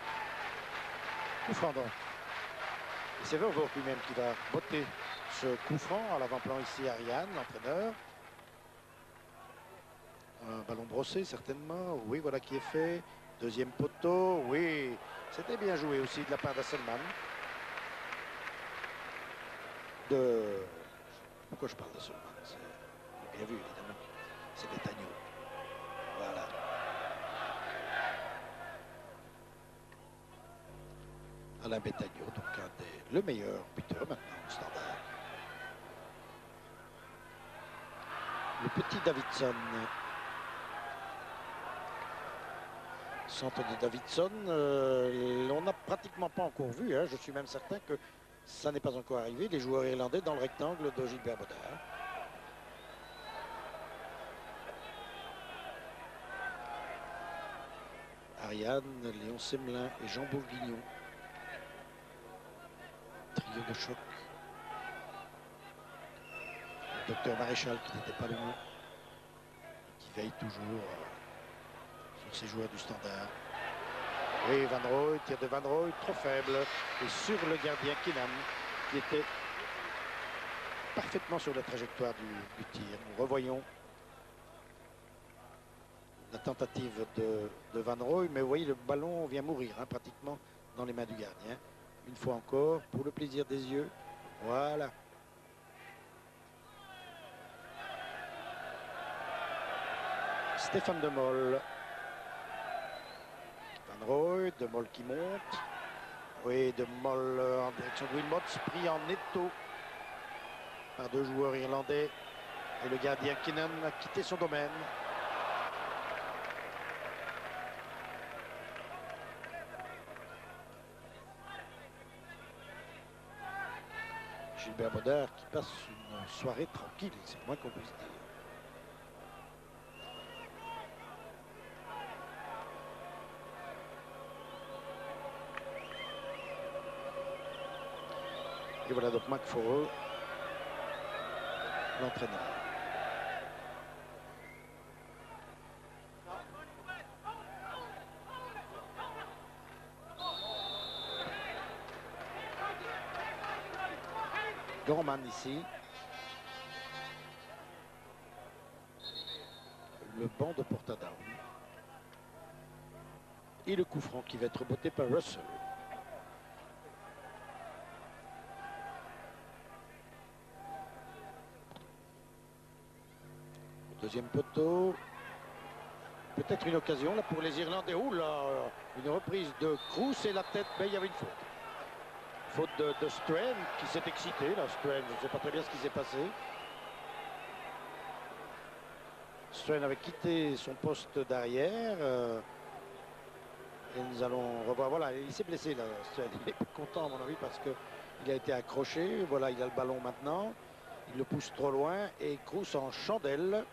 Coup franc donc. Et c'est Vervoort lui-même qui va botter ce coup franc. À l'avant-plan ici, Ariane, l'entraîneur. Un ballon brossé certainement. Oui, voilà qui est fait. Deuxième poteau. Oui, c'était bien joué aussi de la part d'Hasselmann. Pourquoi je parle d'Hasselmann? C'est bien vu, évidemment. C'est Betagno. Voilà. Alain Betagno, donc le meilleur buteur maintenant au Standard. Le petit Davidson. Centre de Davidson, on n'a pratiquement pas encore vu. Hein. Je suis même certain que ça n'est pas encore arrivé. Les joueurs irlandais dans le rectangle de Gilbert Bodard. Ariane, Léon Semelin et Jean Bourguignon. Trio de choc. Le docteur Maréchal qui n'était pas loin. Qui veille toujours sur ces joueurs du Standard. Oui, Van Rooij, tir de Van Rooij, trop faible. Et sur le gardien Keenan, qui était parfaitement sur la trajectoire du tir. Nous revoyons la tentative de Van Rooij. Mais vous voyez, le ballon vient mourir pratiquement dans les mains du gardien. Une fois encore, pour le plaisir des yeux. Voilà. Stéphane De Mol. Van Rooij, De Mol qui monte. Oui, De Mol en direction de Wilmots, pris en étau par deux joueurs irlandais. Et le gardien Keenan a quitté son domaine. Gilbert Bodard qui passe une soirée tranquille, c'est le moins qu'on puisse dire. Et voilà donc McFaul, l'entraîneur. Gorman ici. Le banc de Portadown. Et le coup franc qui va être botté par Russell. Deuxième poteau. Peut-être une occasion là pour les Irlandais. Ouh là, une reprise de Cruz et la tête, mais il y avait une faute. Faute de Strain qui s'est excité. Là, Strain, je ne sais pas très bien ce qui s'est passé. Strain avait quitté son poste d'arrière. Et nous allons revoir. Voilà, il s'est blessé là. Strain. Il est content à mon avis parce qu'il a été accroché. Voilà, il a le ballon maintenant. Il le pousse trop loin et Cruz en chandelle.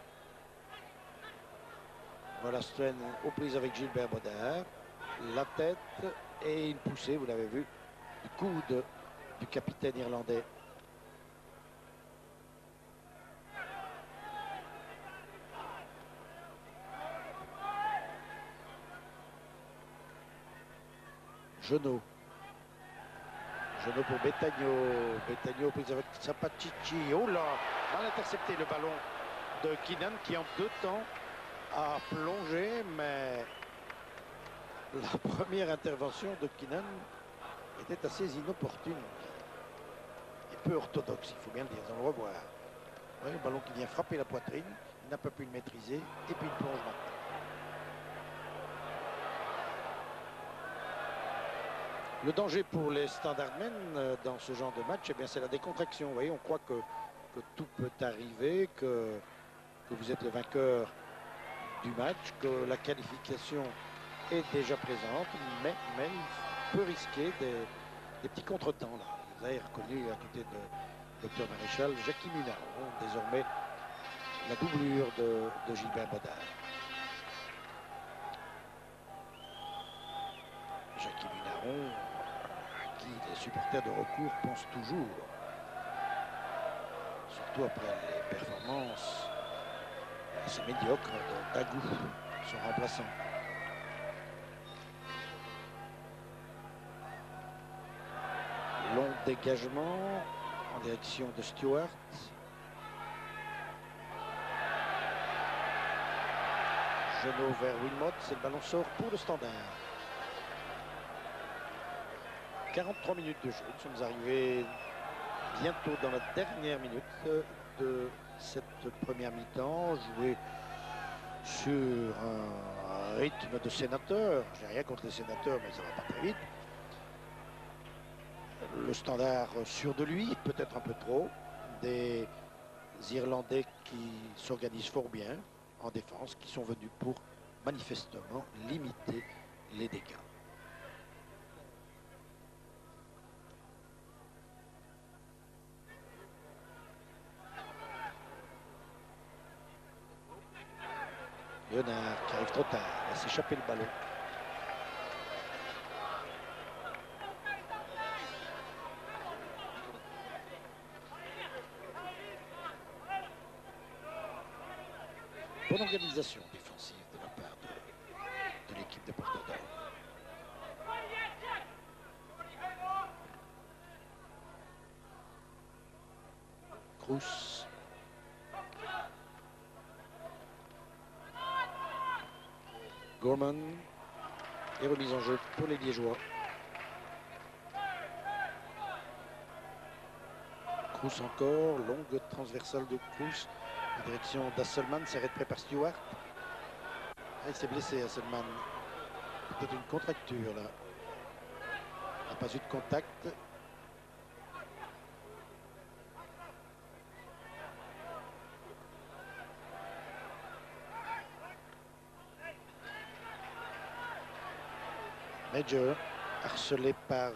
Voilà Strain aux prises avec Gilbert Bodard. La tête et une poussée, vous l'avez vu, du coude du capitaine irlandais. Genot. Genot pour Betagno. Betagno prise avec Sapatici. Oh là, mal intercepté le ballon de Keenan qui en 2 temps a plongé, mais la première intervention de Keenan était assez inopportune et peu orthodoxe, il faut bien le dire, on le revoit. Ouais, le ballon qui vient frapper la poitrine, il n'a pas pu le maîtriser et puis il plonge maintenant. Le danger pour les Standardmen dans ce genre de match, eh bien c'est la décontraction. Vous voyez, on croit que tout peut arriver, que vous êtes le vainqueur du match, que la qualification est déjà présente, mais il peut risquer des petits contretemps là. Vous avez reconnu à côté de Dr Maréchal, Jackie Munaron, désormais la doublure de Gilbert Bodard. Jackie Munaron, à qui les supporters de recours pensent toujours, surtout après les performances assez médiocres de Dagou, son remplaçant. Long dégagement en direction de Stewart. Genot vers Wilmot, c'est le ballon sort pour le Standard. 43 minutes de jeu, nous sommes arrivés bientôt dans la dernière minute de cette première mi-temps, jouée sur un rythme de sénateur. Je n'ai rien contre les sénateurs, mais ça va pas très vite. Le Standard sûr de lui, peut-être un peu trop. Des Irlandais qui s'organisent fort bien en défense, qui sont venus pour manifestement limiter les dégâts. Léonard qui arrive trop tard, va s'échapper le ballon. Bonne organisation défensive de la part de l'équipe de Portadown. Cruz. Gorman. Et remise en jeu pour les Liégeois. Cruz encore, longue transversale de Cruz. En direction d'Hasselmann, c'est rétré par Stewart. Ah, il s'est blessé, Hasselmann. Peut-être une contracture là. Il n'a pas eu de contact. Major, harcelé par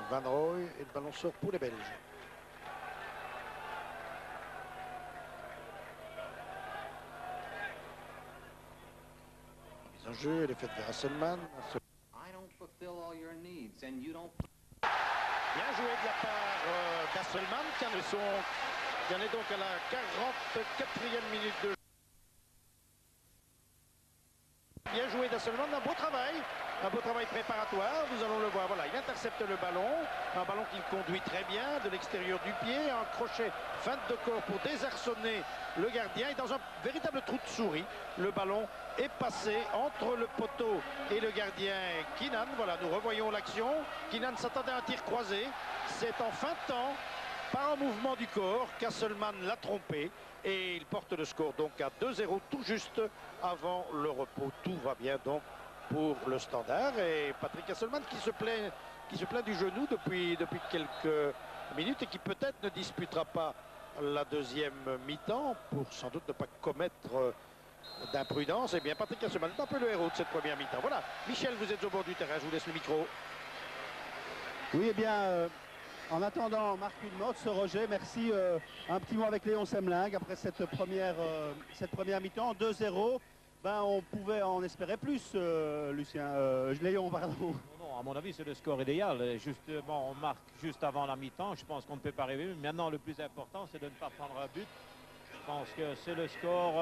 Van Roy, et le ballon sort pour les Belges. jeu, elle est faite vers Hasselmann. Bien joué de la part d'Hasselmann qui en est donc à la 44e minute de jeu. Bien joué d'Hasselmann, un beau travail préparatoire, nous allons le voir, voilà, il intercepte le ballon, un ballon qu'il conduit très bien de l'extérieur du pied, un crochet feinte de corps pour désarçonner le gardien et dans un véritable trou de souris, le ballon est passé entre le poteau et le gardien Keenan. Voilà, nous revoyons l'action, Keenan s'attendait à un tir croisé, c'est en fin de temps, par un mouvement du corps, qu'Hasselmann l'a trompé et il porte le score donc à 2-0 tout juste avant le repos. Tout va bien donc pour le Standard et Patrick Hasselmann qui se plaint du genou depuis quelques minutes et qui peut-être ne disputera pas la deuxième mi-temps pour sans doute ne pas commettre d'imprudence. Et bien Patrick Hasselmann est un peu le héros de cette première mi-temps. Voilà, Michel, vous êtes au bord du terrain, je vous laisse le micro. Oui, eh bien, en attendant Marc Wilmots, Roger, merci. Un petit mot avec Léon Semling après cette première mi-temps, 2-0. Ben, on pouvait en espérer plus, Lucien. Léon, pardon. Non, à mon avis, c'est le score idéal. Justement, on marque juste avant la mi-temps. Je pense qu'on ne peut pas rêver. Maintenant, le plus important, c'est de ne pas prendre un but. Je pense que c'est le score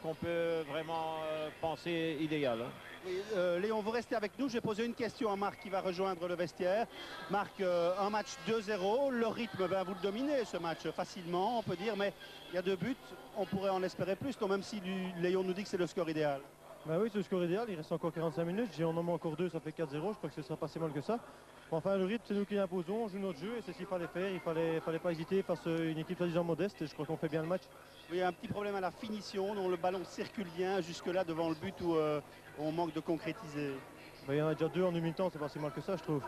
qu'on peut vraiment penser idéal. Hein. Oui, Léon, vous restez avec nous. J'ai posé une question à Marc qui va rejoindre le vestiaire. Marc, un match 2-0. Le rythme, ben, vous le dominez ce match facilement, on peut dire. Mais il y a 2 buts. On pourrait en espérer plus, même si Léon nous dit que c'est le score idéal. Bah oui, c'est le score idéal. Il reste encore 45 minutes. Si on en met encore 2, ça fait 4-0. Je crois que ce sera pas si mal que ça. Enfin, le rythme, c'est nous qui l'imposons. On joue notre jeu et c'est ce qu'il fallait faire. Il fallait pas hésiter face à une équipe soi-disant modeste. Et je crois qu'on fait bien le match. Oui, il y a un petit problème à la finition, dont le ballon circule bien jusque-là devant le but où on manque de concrétiser. Bah, il y en a déjà 2 en une mi-temps. C'est pas si mal que ça, je trouve.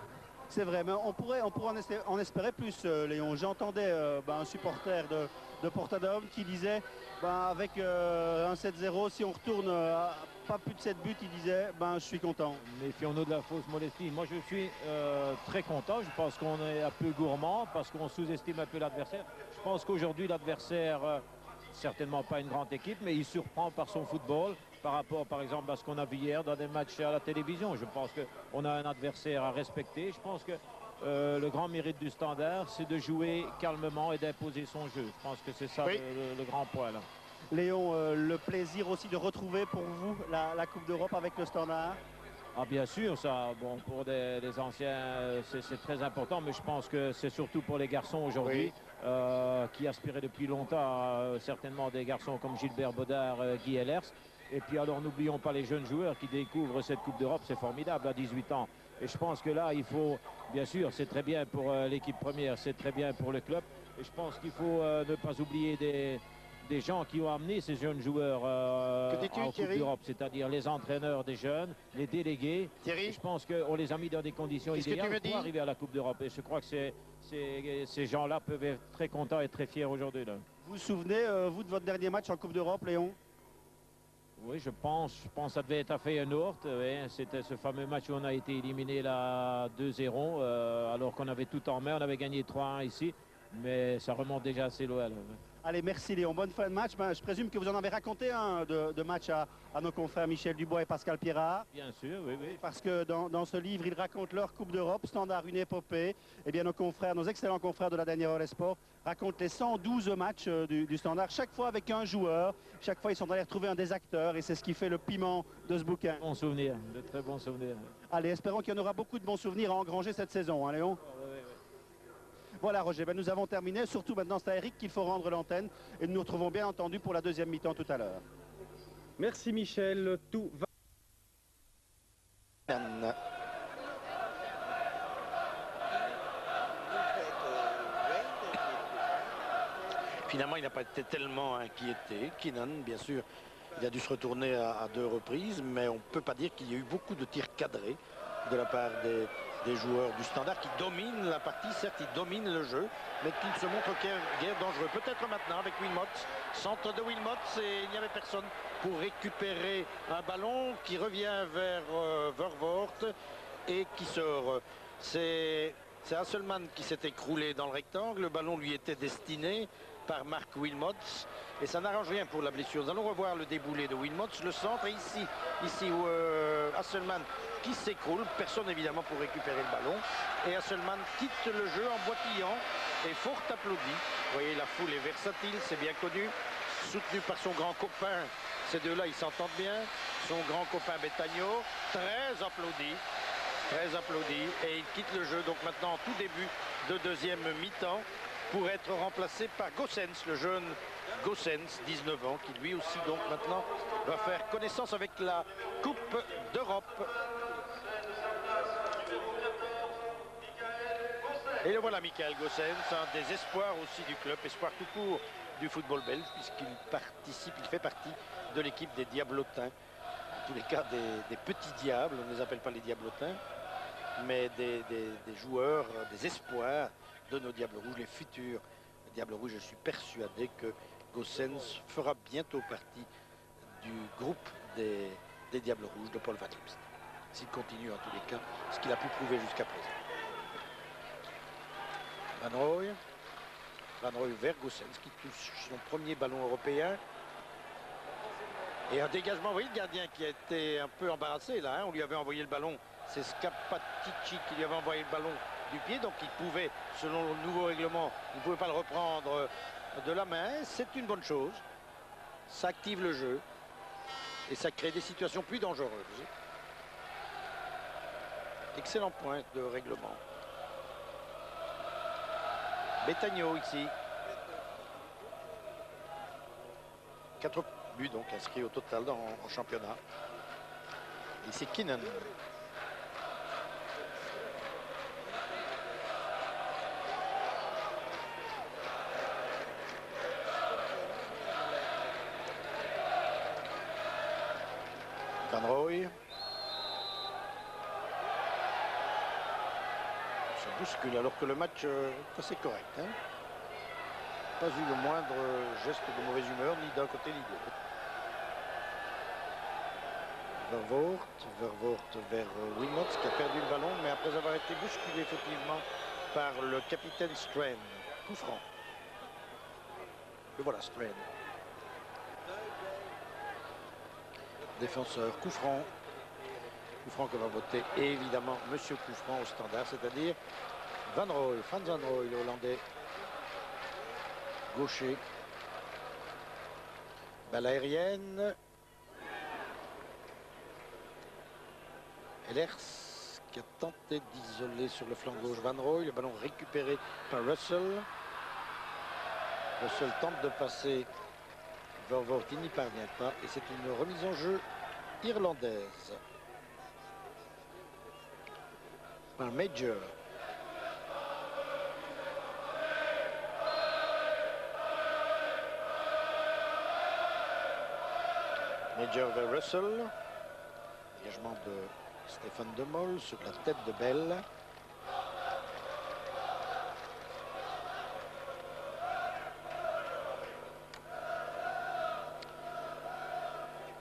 C'est vrai, mais on pourrait en espérer plus, Léon. J'entendais un supporter de Portadown qui disait, avec un 7-0, si on retourne à pas plus de 7 buts, il disait, je suis content. Méfions-nous de la fausse modestie. Moi, je suis très content. Je pense qu'on est un peu gourmand parce qu'on sous-estime un peu l'adversaire. Je pense qu'aujourd'hui, l'adversaire, certainement pas une grande équipe, mais il surprend par son football. Par rapport, par exemple, à ce qu'on a vu hier dans des matchs à la télévision. Je pense qu'on a un adversaire à respecter. Je pense que le grand mérite du Standard, c'est de jouer calmement et d'imposer son jeu. Je pense que c'est ça oui. le grand point. Là. Léon, le plaisir aussi de retrouver pour vous la Coupe d'Europe avec le Standard? Ah, bien sûr, ça, bon, pour des anciens, c'est très important, mais je pense que c'est surtout pour les garçons aujourd'hui oui. Qui aspiraient depuis longtemps, certainement des garçons comme Gilbert Baudard, Guy Ellers. Et puis alors n'oublions pas les jeunes joueurs qui découvrent cette Coupe d'Europe, c'est formidable à 18 ans. Et je pense que là, il faut, bien sûr, c'est très bien pour l'équipe première, c'est très bien pour le club. Et je pense qu'il faut ne pas oublier des gens qui ont amené ces jeunes joueurs en Coupe d'Europe, c'est-à-dire les entraîneurs des jeunes, les délégués. Thierry, je pense qu'on les a mis dans des conditions idéales pour arriver à la Coupe d'Europe. Et je crois que ces gens-là peuvent être très contents et très fiers aujourd'hui. Vous vous souvenez, vous, de votre dernier match en Coupe d'Europe, Léon? Oui, je pense que ça devait être à Feyenoord. Oui, c'était ce fameux match où on a été éliminé là 2-0, alors qu'on avait tout en main. On avait gagné 3-1 ici, mais ça remonte déjà assez loin. Là. Allez, merci Léon. Bonne fin de match. Je présume que vous en avez raconté un de match à nos confrères Michel Dubois et Pascal Pirard. Bien sûr, oui, oui. Parce que dans ce livre, ils racontent leur Coupe d'Europe, Standard, une épopée. Eh bien, nos excellents confrères de la dernière Heure des Sports racontent les 112 matchs du Standard, chaque fois avec un joueur. Chaque fois, ils sont allés retrouver un des acteurs et c'est ce qui fait le piment de ce bouquin. Bons souvenirs, de très bons souvenirs. Allez, espérons qu'il y en aura beaucoup de bons souvenirs à engranger cette saison, hein, Léon? Voilà, Roger, nous avons terminé. Surtout maintenant, c'est à Eric qu'il faut rendre l'antenne. Et nous nous retrouvons bien entendu pour la deuxième mi-temps tout à l'heure. Merci Michel. Tout va... Finalement, il n'a pas été tellement inquiété. Keenan, bien sûr, il a dû se retourner à 2 reprises. Mais on ne peut pas dire qu'il y a eu beaucoup de tirs cadrés de la part des joueurs du Standard qui dominent la partie. Certes, ils dominent le jeu, mais qui ne se montrent guère dangereux. Peut-être maintenant avec Wilmots. Centre de Wilmots et il n'y avait personne pour récupérer un ballon qui revient vers Vervoort et qui sort. C'est Hasselmann qui s'est écroulé dans le rectangle. Le ballon lui était destiné par Marc Wilmots. Et ça n'arrange rien pour la blessure. Nous allons revoir le déboulé de Wilmots, le centre, et ici où Hasselmann qui s'écroule. Personne évidemment pour récupérer le ballon. Et Hasselmann quitte le jeu en boitillant et fort applaudi. Vous voyez, la foule est versatile, c'est bien connu. Soutenu par son grand copain, ces deux-là ils s'entendent bien. Son grand copain Betagno, très applaudi. Très applaudi. Et il quitte le jeu donc maintenant en tout début de deuxième mi-temps pour être remplacé par Goossens, le jeune Goossens, 19 ans, qui lui aussi donc maintenant va faire connaissance avec la Coupe d'Europe. Et le voilà, Michael Goossens, un des espoirs aussi du club, espoir tout court du football belge, puisqu'il participe, il fait partie de l'équipe des Diablotins. En tous les cas, des petits diables, on ne les appelle pas les Diablotins, mais des joueurs, des espoirs de nos Diables Rouges, les futurs Diables Rouges. Je suis persuadé que Goossens fera bientôt partie du groupe des Diables Rouges de Paul Van Lipst, s'il continue en tous les cas, ce qu'il a pu prouver jusqu'à présent. Van Rooij vers Goossens qui touche son premier ballon européen. Et un dégagement, vous voyez le gardien qui a été un peu embarrassé là, hein. On lui avait envoyé le ballon, c'est Scapatici qui lui avait envoyé le ballon du pied, donc il pouvait, selon le nouveau règlement, il ne pouvait pas le reprendre de la main. C'est une bonne chose, ça active le jeu et ça crée des situations plus dangereuses. Excellent point de règlement. Betagno ici. 4 buts donc inscrits au total en championnat. Et c'est Keenan. Van Rooij. Se bouscule alors que le match est assez correct. Hein. Pas eu le moindre geste de mauvaise humeur, ni d'un côté ni de l'autre. Vervoort vers Wilmots qui a perdu le ballon, mais après avoir été bousculé effectivement par le capitaine Strain. Coup franc. Le voilà Strain. Défenseur, coup franc. Coup franc que va voter évidemment Monsieur Coup franc au standard, c'est-à-dire Van Rooij, Frans Van Rooij, le Hollandais. Gaucher. Balle aérienne. Ehlers qui a tenté d'isoler sur le flanc gauche Van Rooij. Le ballon récupéré par Russell. Russell tente de passer. Vervoort, il n'y parvient pas. Et c'est une remise en jeu irlandaise. Par Major. Major vers Russell. Engagement de Stéphane De Mol sur la tête de Bell.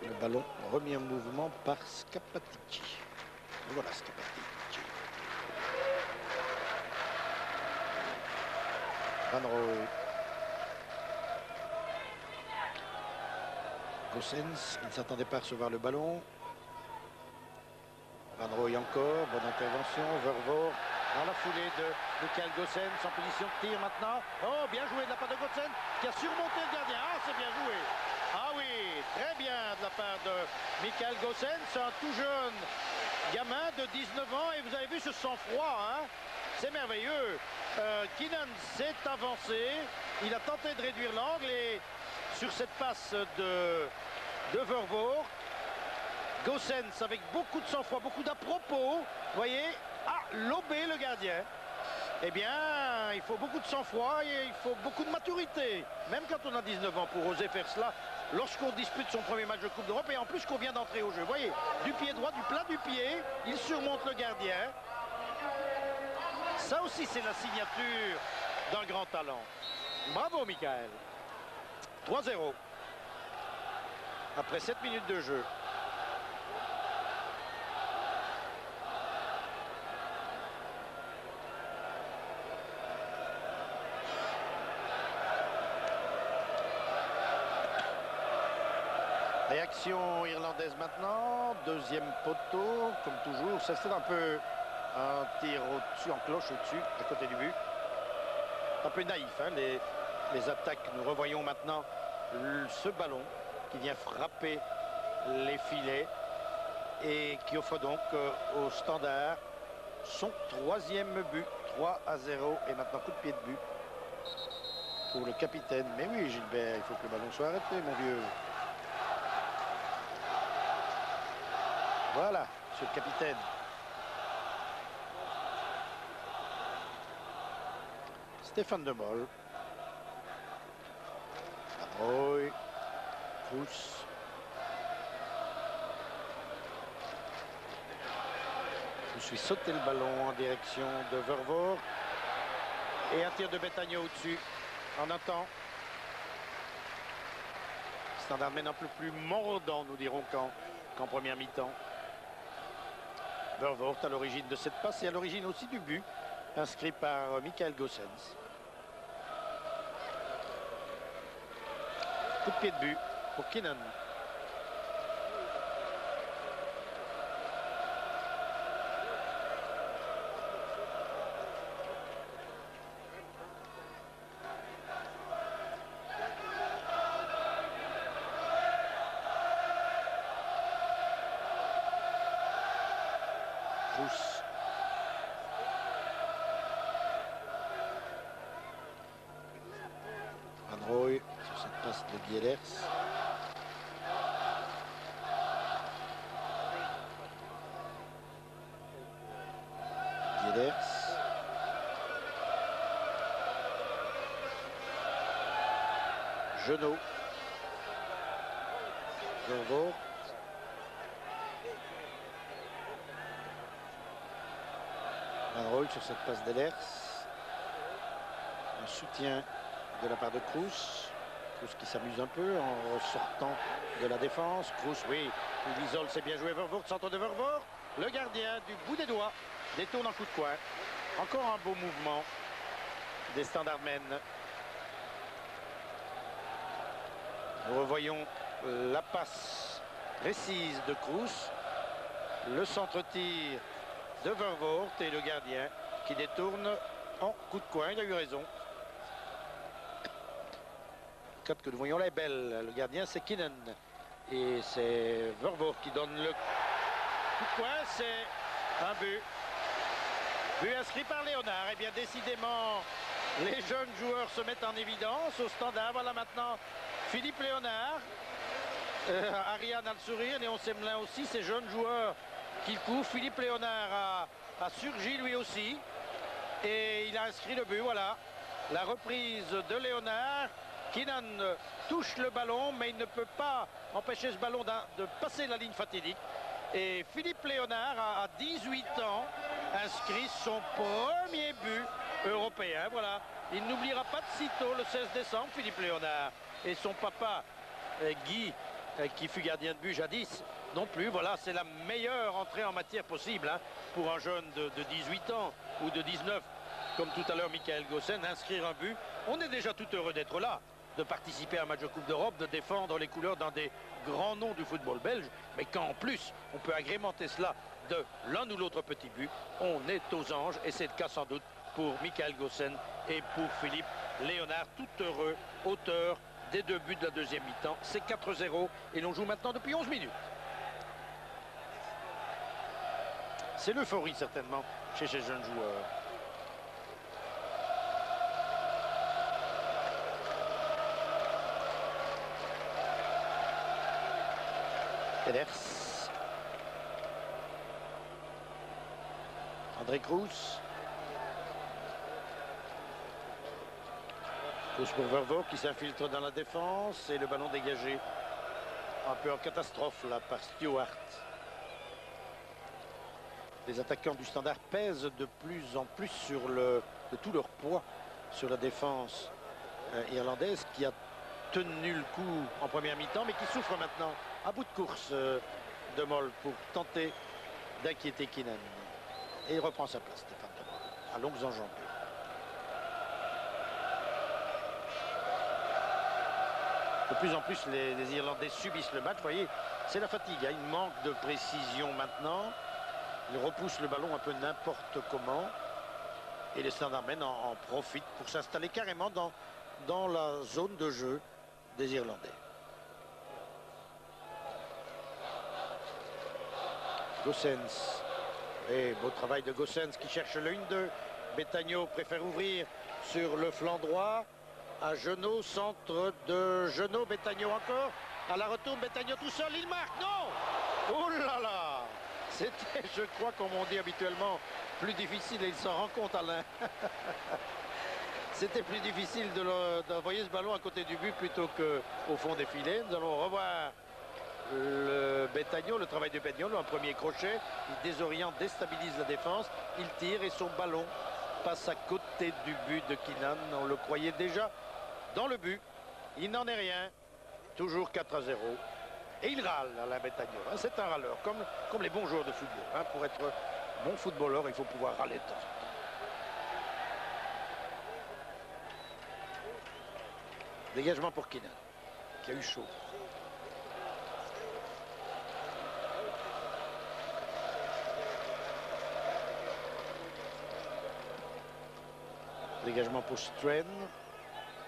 Le ballon remis en mouvement par Scapatici. Voilà Scapatici. Van Rooij. Goossens, il ne s'attendait pas à recevoir le ballon. Van Rooij encore, bonne intervention. Vervoort dans la foulée de Michael Goossens en position de tir maintenant. Oh, bien joué de la part de Goossens qui a surmonté le gardien. Ah, c'est bien joué. Ah oui, très bien de la part de Michael Goossens, un tout jeune gamin de 19 ans. Et vous avez vu ce sang-froid, hein? C'est merveilleux. Keenan s'est avancé. Il a tenté de réduire l'angle et sur cette passe de Vervoort, Goossens avec beaucoup de sang-froid, beaucoup d'à-propos, vous voyez, lobé le gardien. Eh bien, il faut beaucoup de sang-froid et il faut beaucoup de maturité, même quand on a 19 ans, pour oser faire cela, lorsqu'on dispute son premier match de Coupe d'Europe et en plus qu'on vient d'entrer au jeu. Vous voyez, du pied droit, du plat du pied, il surmonte le gardien. Ça aussi, c'est la signature d'un grand talent. Bravo, Michael. 3-0. Après 7 minutes de jeu. Réaction irlandaise maintenant. Deuxième poteau, comme toujours. Ça c'est un peu un tir au-dessus, en cloche au-dessus, à côté du but. Un peu naïf, hein, les attaques. Nous revoyons maintenant ce ballon qui vient frapper les filets et qui offre donc au Standard son troisième but. 3-0 et maintenant coup de pied de but pour le capitaine. Mais oui, Gilbert, il faut que le ballon soit arrêté, mon vieux. Voilà, monsieur le capitaine. Stéphane De Mol. Roy. Pousse. Je suis sauté le ballon en direction de Vervoort. Et un tir de Betagno au-dessus. En un temps. Standard mène un peu plus mordant, nous dirons, qu'en première mi-temps. Vervoort à l'origine de cette passe et à l'origine aussi du but inscrit par Michael Goossens. Coup de pied de but pour Keenan. Pousse. Van Rooij sur cette passe de Gielers. Gielers. Genot. Vervoort. Van Rooij sur cette passe d'Ellers. Un soutien de la part de Kroos. Kroos qui s'amuse un peu en ressortant de la défense. Kroos, oui, il isole, c'est bien joué. Vervoort, centre de Vervoort. Le gardien du bout des doigts détourne en coup de coin. Encore un beau mouvement des Standardmen. Nous revoyons la passe précise de Kroos. Le centre-tir de Vervoort et le gardien qui détourne en coup de coin. Il a eu raison. Le cut que nous voyons là est belle. Le gardien, c'est Keenan. Et c'est Vervoort qui donne le coup de coin. C'est un but. But inscrit par Léonard. Et bien décidément, les jeunes joueurs se mettent en évidence au Standard. Voilà maintenant Philippe Léonard. Ariane a le sourire. Léon Semelin aussi. Ces jeunes joueurs qui courent. Philippe Léonard a surgi lui aussi. Et il a inscrit le but. Voilà. La reprise de Léonard. Keenan touche le ballon, mais il ne peut pas empêcher ce ballon de passer la ligne fatidique. Et Philippe Léonard, à 18 ans, inscrit son premier but européen. Voilà. Il n'oubliera pas de sitôt le 16 décembre, Philippe Léonard. Et son papa, Guy, qui fut gardien de but jadis, non plus. Voilà, c'est la meilleure entrée en matière possible hein, pour un jeune de 18 ans ou de 19, comme tout à l'heure Michael Goossens, inscrire un but. On est déjà tout heureux d'être là, de participer à un match de Coupe d'Europe, de défendre les couleurs d'un des grands noms du football belge. Mais quand en plus, on peut agrémenter cela de l'un ou l'autre petit but, on est aux anges. Et c'est le cas sans doute pour Michael Goossens et pour Philippe Léonard, tout heureux, auteur des deux buts de la deuxième mi-temps. C'est 4-0 et l'on joue maintenant depuis 11 minutes. C'est l'euphorie certainement chez ces jeunes joueurs. Ellers. André Kroos. Kroos pour Vervoort qui s'infiltre dans la défense et le ballon dégagé un peu en catastrophe là par Stewart. Les attaquants du Standard pèsent de plus en plus de tout leur poids sur la défense irlandaise qui a tenu le coup en première mi-temps mais qui souffre maintenant à bout de course De Mol pour tenter d'inquiéter Keenan. Et il reprend sa place, Stéphane De Mol, à longues enjambées. De plus en plus, les Irlandais subissent le match. Vous voyez, c'est la fatigue. Hein. Il manque de précision maintenant. Ils repoussent le ballon un peu n'importe comment. Et les Standard Men en profitent pour s'installer carrément dans la zone de jeu des Irlandais. Gossens. Et beau travail de Gossens qui cherche le 1-2. Betagno préfère ouvrir sur le flanc droit. À Genot, centre de Genot. Betagno encore. À la retourne, Betagno tout seul. Il marque. Non! Oh là là! C'était, je crois, comme on dit habituellement, plus difficile. Et il s'en rend compte, Alain. C'était plus difficile d'envoyer ce ballon à côté du but plutôt qu'au fond des filets. Nous allons revoir le Betagno, le travail de Betagno, un premier crochet. Il désoriente, déstabilise la défense. Il tire et son ballon passe à côté du but de Keenan. On le croyait déjà dans le but. Il n'en est rien. Toujours 4-0. Et il râle, Alain Betagno. C'est un râleur, comme les bons joueurs de football. Pour être bon footballeur, il faut pouvoir râler de temps en temps. Dégagement pour Keenan, qui a eu chaud. Dégagement pour Strain.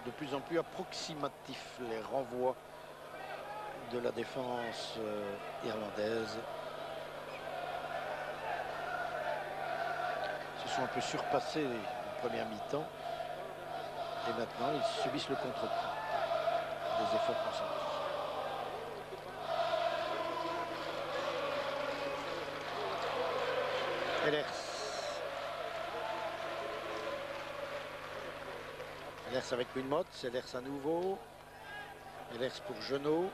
De plus en plus approximatif les renvois de la défense irlandaise. Ils se sont un peu surpassés en première mi-temps. Et maintenant, ils subissent le contre-coup des efforts concentrés. Ehlers. Ehlers avec Wilmot, Ehlers à nouveau. Ehlers pour Genot.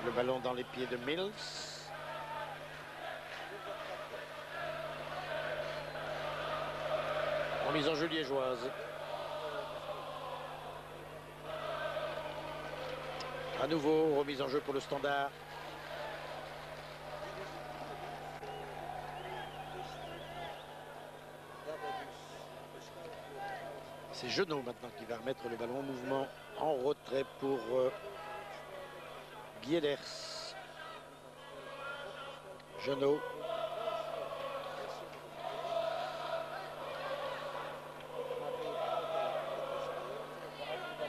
Le ballon dans les pieds de Mills. Remise en jeu liégeoise. À nouveau, remise en jeu pour le Standard. C'est Genot maintenant qui va remettre le ballon en mouvement en retrait pour Guy Ehlers. Genot.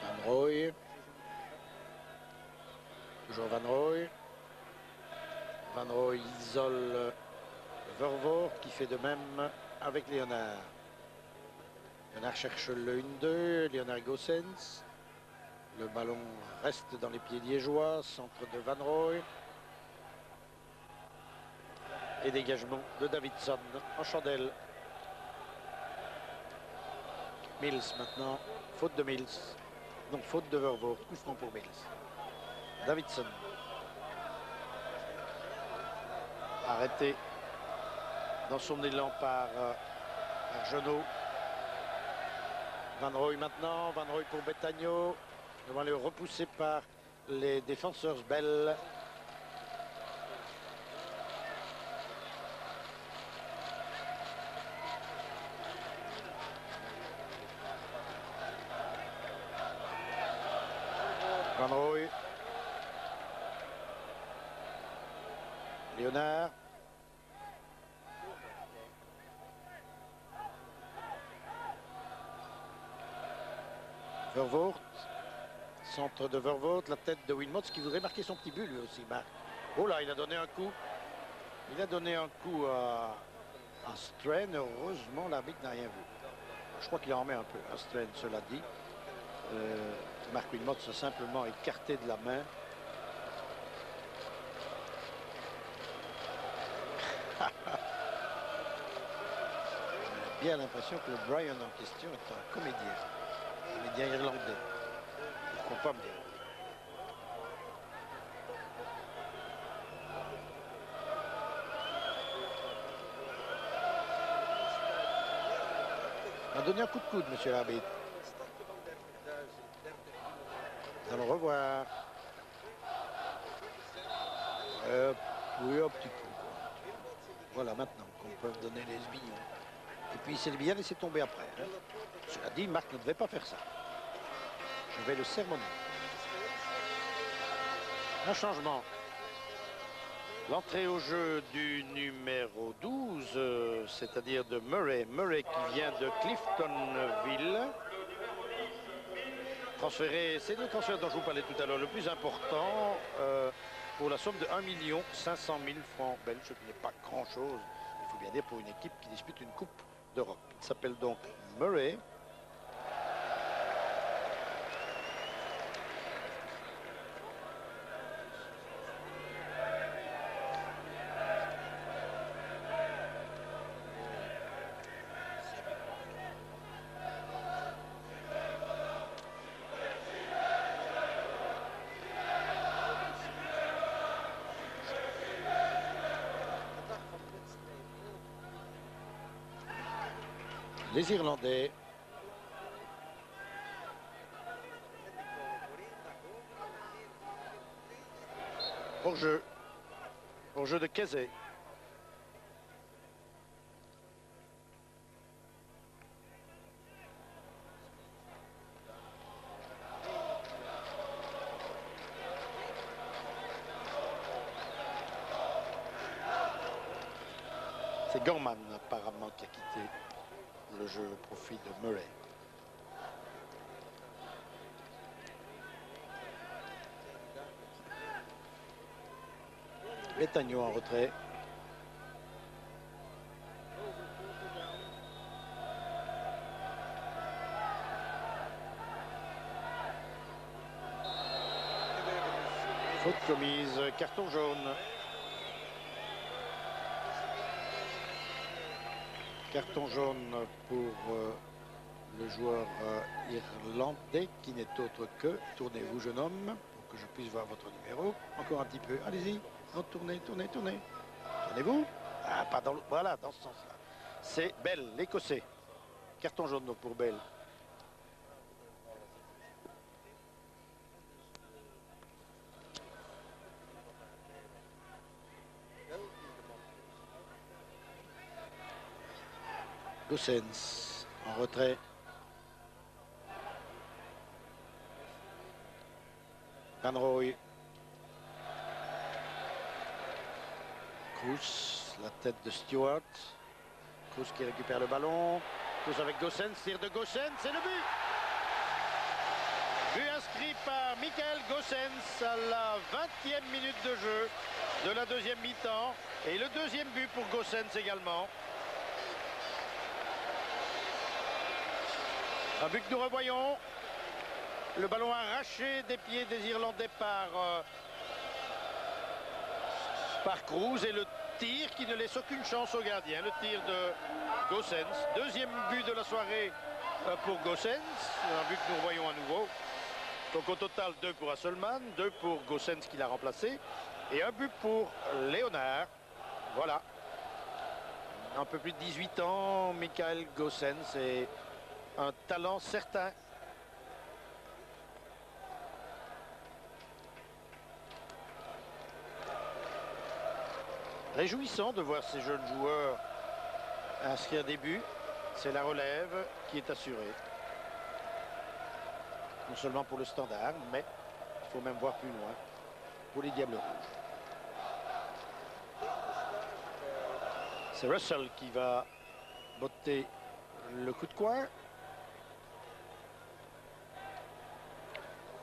Van Rooij. Toujours Van Rooij. Van Rooij isole Vervoort qui fait de même avec Léonard. Léonard cherche le 1-2, Léonard Gossens. Le ballon reste dans les pieds liégeois, centre de Van Rooij. Et dégagement de Davidson en chandelle. Mills maintenant, faute de Mills. Non, faute de Vervoort, coup franc pour Mills. Davidson. Arrêté dans son élan par Genot. Van Rooij maintenant, Van Rooij pour Betagno. Devant le repoussé par les défenseurs belges. Van Rooij. Léonard. Vervoort. Centre de Vervoort, la tête de Wilmot, qui voudrait marquer son petit but lui aussi. Oh là, il a donné un coup. Il a donné un coup à Strain. Heureusement, l'arbitre n'a rien vu. Je crois qu'il en remet un peu à Strain, cela dit. Marc Wilmot s'est simplement écarté de la main. J'ai bien l'impression que le Brian en question est un comédien irlandais. Pourquoi pas me dire. On a donné un coup de coude, monsieur l'arbitre. Nous allons revoir. Oui, un petit peu. Voilà, maintenant qu'on peut donner les esbillons. Et puis il s'est bien laissé tomber après. Hein. Cela dit, Marc ne devait pas faire ça. Je vais le sermonner. Un changement. L'entrée au jeu du numéro 12, c'est-à-dire de Murray. Murray qui vient de Cliftonville. Transféré, c'est le transfert dont je vous parlais tout à l'heure, le plus important pour la somme de 1 500 000 francs belges, ce qui n'est pas grand-chose, il faut bien dire, pour une équipe qui dispute une Coupe d'Europe. Il s'appelle donc Murray. Les Irlandais. Hors-jeu. Hors-jeu de Kesey. C'est Gorman apparemment qui a quitté le jeu au profit de Murray. Betagno en retrait. Faute commise, carton jaune. Carton jaune pour le joueur irlandais qui n'est autre que, tournez-vous jeune homme, pour que je puisse voir votre numéro. Encore un petit peu, allez-y, tournez, tournez, tournez. Tournez-vous. Ah, pas dans le, voilà, dans ce sens-là. C'est Bell, l'Écossais. Carton jaune donc pour Bell. Goossens en retrait. Van Rooij. Kroos, la tête de Stewart. Kroos qui récupère le ballon. Kroos avec Goossens, tir de Goossens, c'est le but. But inscrit par Michael Goossens à la 20e minute de jeu de la deuxième mi-temps. Et le deuxième but pour Goossens également. Un but que nous revoyons. Le ballon arraché des pieds des Irlandais par Kroos et le tir qui ne laisse aucune chance au gardien. Le tir de Goossens. Deuxième but de la soirée pour Goossens. Un but que nous revoyons à nouveau. Donc au total 2 pour Hasselmann, 2 pour Goossens qui l'a remplacé et un but pour Léonard. Voilà. Un peu plus de 18 ans, Michael Goossens et un talent certain. Réjouissant de voir ces jeunes joueurs inscrire des buts. C'est la relève qui est assurée. Non seulement pour le Standard, mais il faut même voir plus loin pour les Diables Rouges. C'est Russell qui va botter le coup de coin.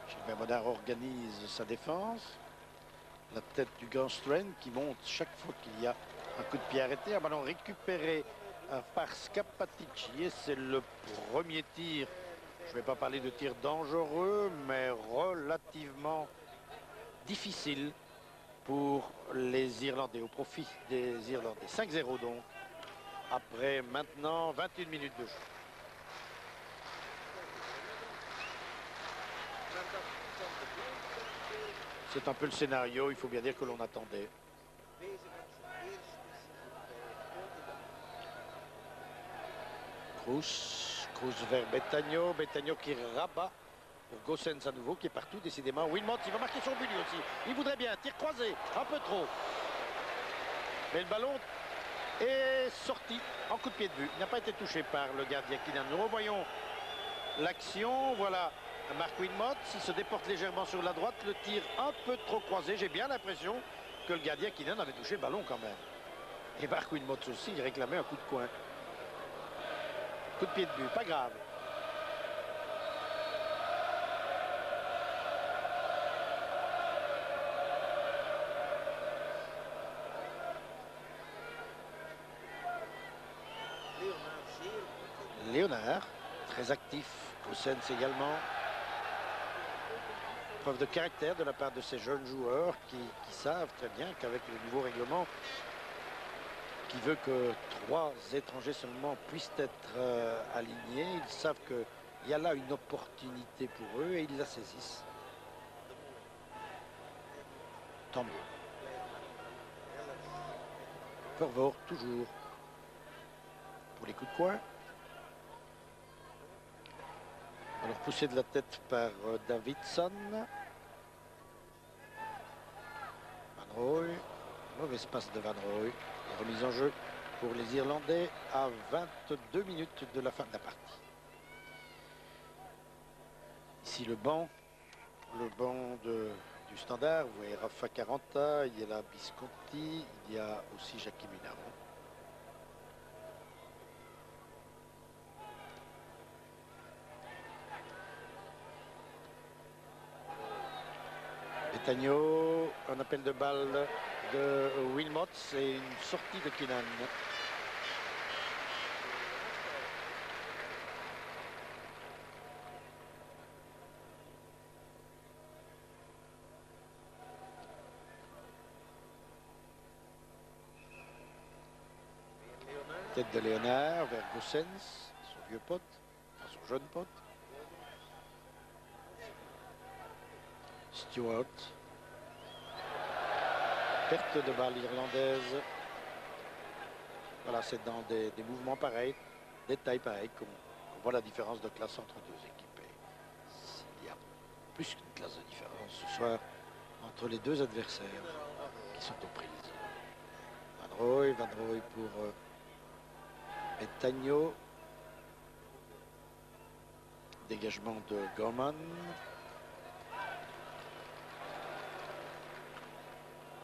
Gilbert Modard organise sa défense. La tête du grand Strain qui monte chaque fois qu'il y a un coup de pied arrêté. Un ballon récupéré par Scappaticci. Et c'est le premier tir. Je ne vais pas parler de tir dangereux, mais relativement difficile pour les Irlandais, au profit des Irlandais. 5-0 donc, après maintenant 21 minutes de jeu. C'est un peu le scénario, il faut bien dire que l'on attendait. Kroos vers Betagno, Betagno qui rabat pour Goossens à nouveau, qui est partout décidément. Wilmot, il va marquer son but lui aussi. Il voudrait bien, tir croisé, un peu trop. Mais le ballon est sorti en coup de pied de but. Il n'a pas été touché par le gardien Kylian. Nous revoyons l'action, voilà Mark Wilmot, il se déporte légèrement sur la droite, le tir un peu trop croisé. J'ai bien l'impression que le gardien Keenan avait touché le ballon quand même. Et Mark Wilmot aussi, il réclamait un coup de coin. Coup de pied de but, pas grave. Léonard, très actif. Goossens également. Preuve de caractère de la part de ces jeunes joueurs qui savent très bien qu'avec le nouveau règlement qui veut que 3 étrangers seulement puissent être alignés, ils savent qu'il y a là une opportunité pour eux et ils la saisissent. Tant mieux. Vervoort toujours pour les coups de coin. Alors poussé de la tête par Davidson. Van Rooij. Mauvaise passe de Van Rooij. Et remise en jeu pour les Irlandais à 22 minutes de la fin de la partie. Ici le banc du Standard. Vous voyez Rafa Caranta, il y a là Visconti, il y a aussi Jackie Munaron. Betagno, un appel de balle de Wilmot et une sortie de Keenan. Tête de Léonard vers Goossens, son vieux pote, enfin son jeune pote. Stewart. Perte de balle irlandaise. Voilà, c'est dans des mouvements pareils, des tailles pareilles, qu'on voit la différence de classe entre deux équipes. Et s'il y a plus qu'une classe de différence ce soir entre les deux adversaires qui sont aux prises. Van Rooij pour Betagno. Dégagement de Gorman.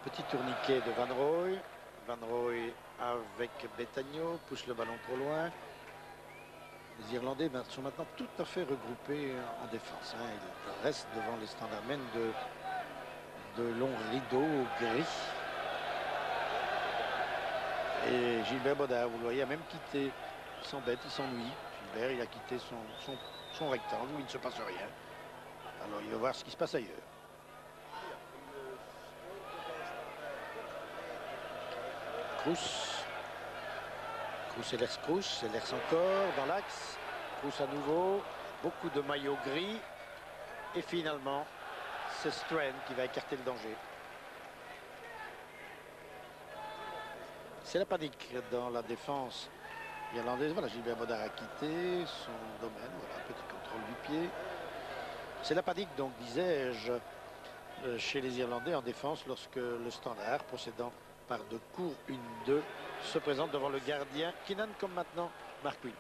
Petit tourniquet de Van Rooij. Van Rooij avec Betagno, pousse le ballon trop loin. Les Irlandais sont maintenant tout à fait regroupés en défense. Ils restent devant les Standardmen de longs rideaux gris. Et Gilbert Bodard, vous le voyez, a même quitté. Il s'embête, il s'ennuie. Gilbert, il a quitté son rectangle où il ne se passe rien. Alors il va voir ce qui se passe ailleurs. Kroos et Lers Kroos, et Lers encore dans l'axe. Kroos à nouveau, beaucoup de maillots gris. Et finalement, c'est Strand qui va écarter le danger. C'est la panique dans la défense irlandaise. Voilà, Gilbert Bodard a quitté son domaine. Voilà, petit contrôle du pied. C'est la panique, donc, disais-je, chez les Irlandais en défense lorsque le Standard, procédant par de courts 1-2, se présente devant le gardien Keenan comme maintenant Mark Wilmot.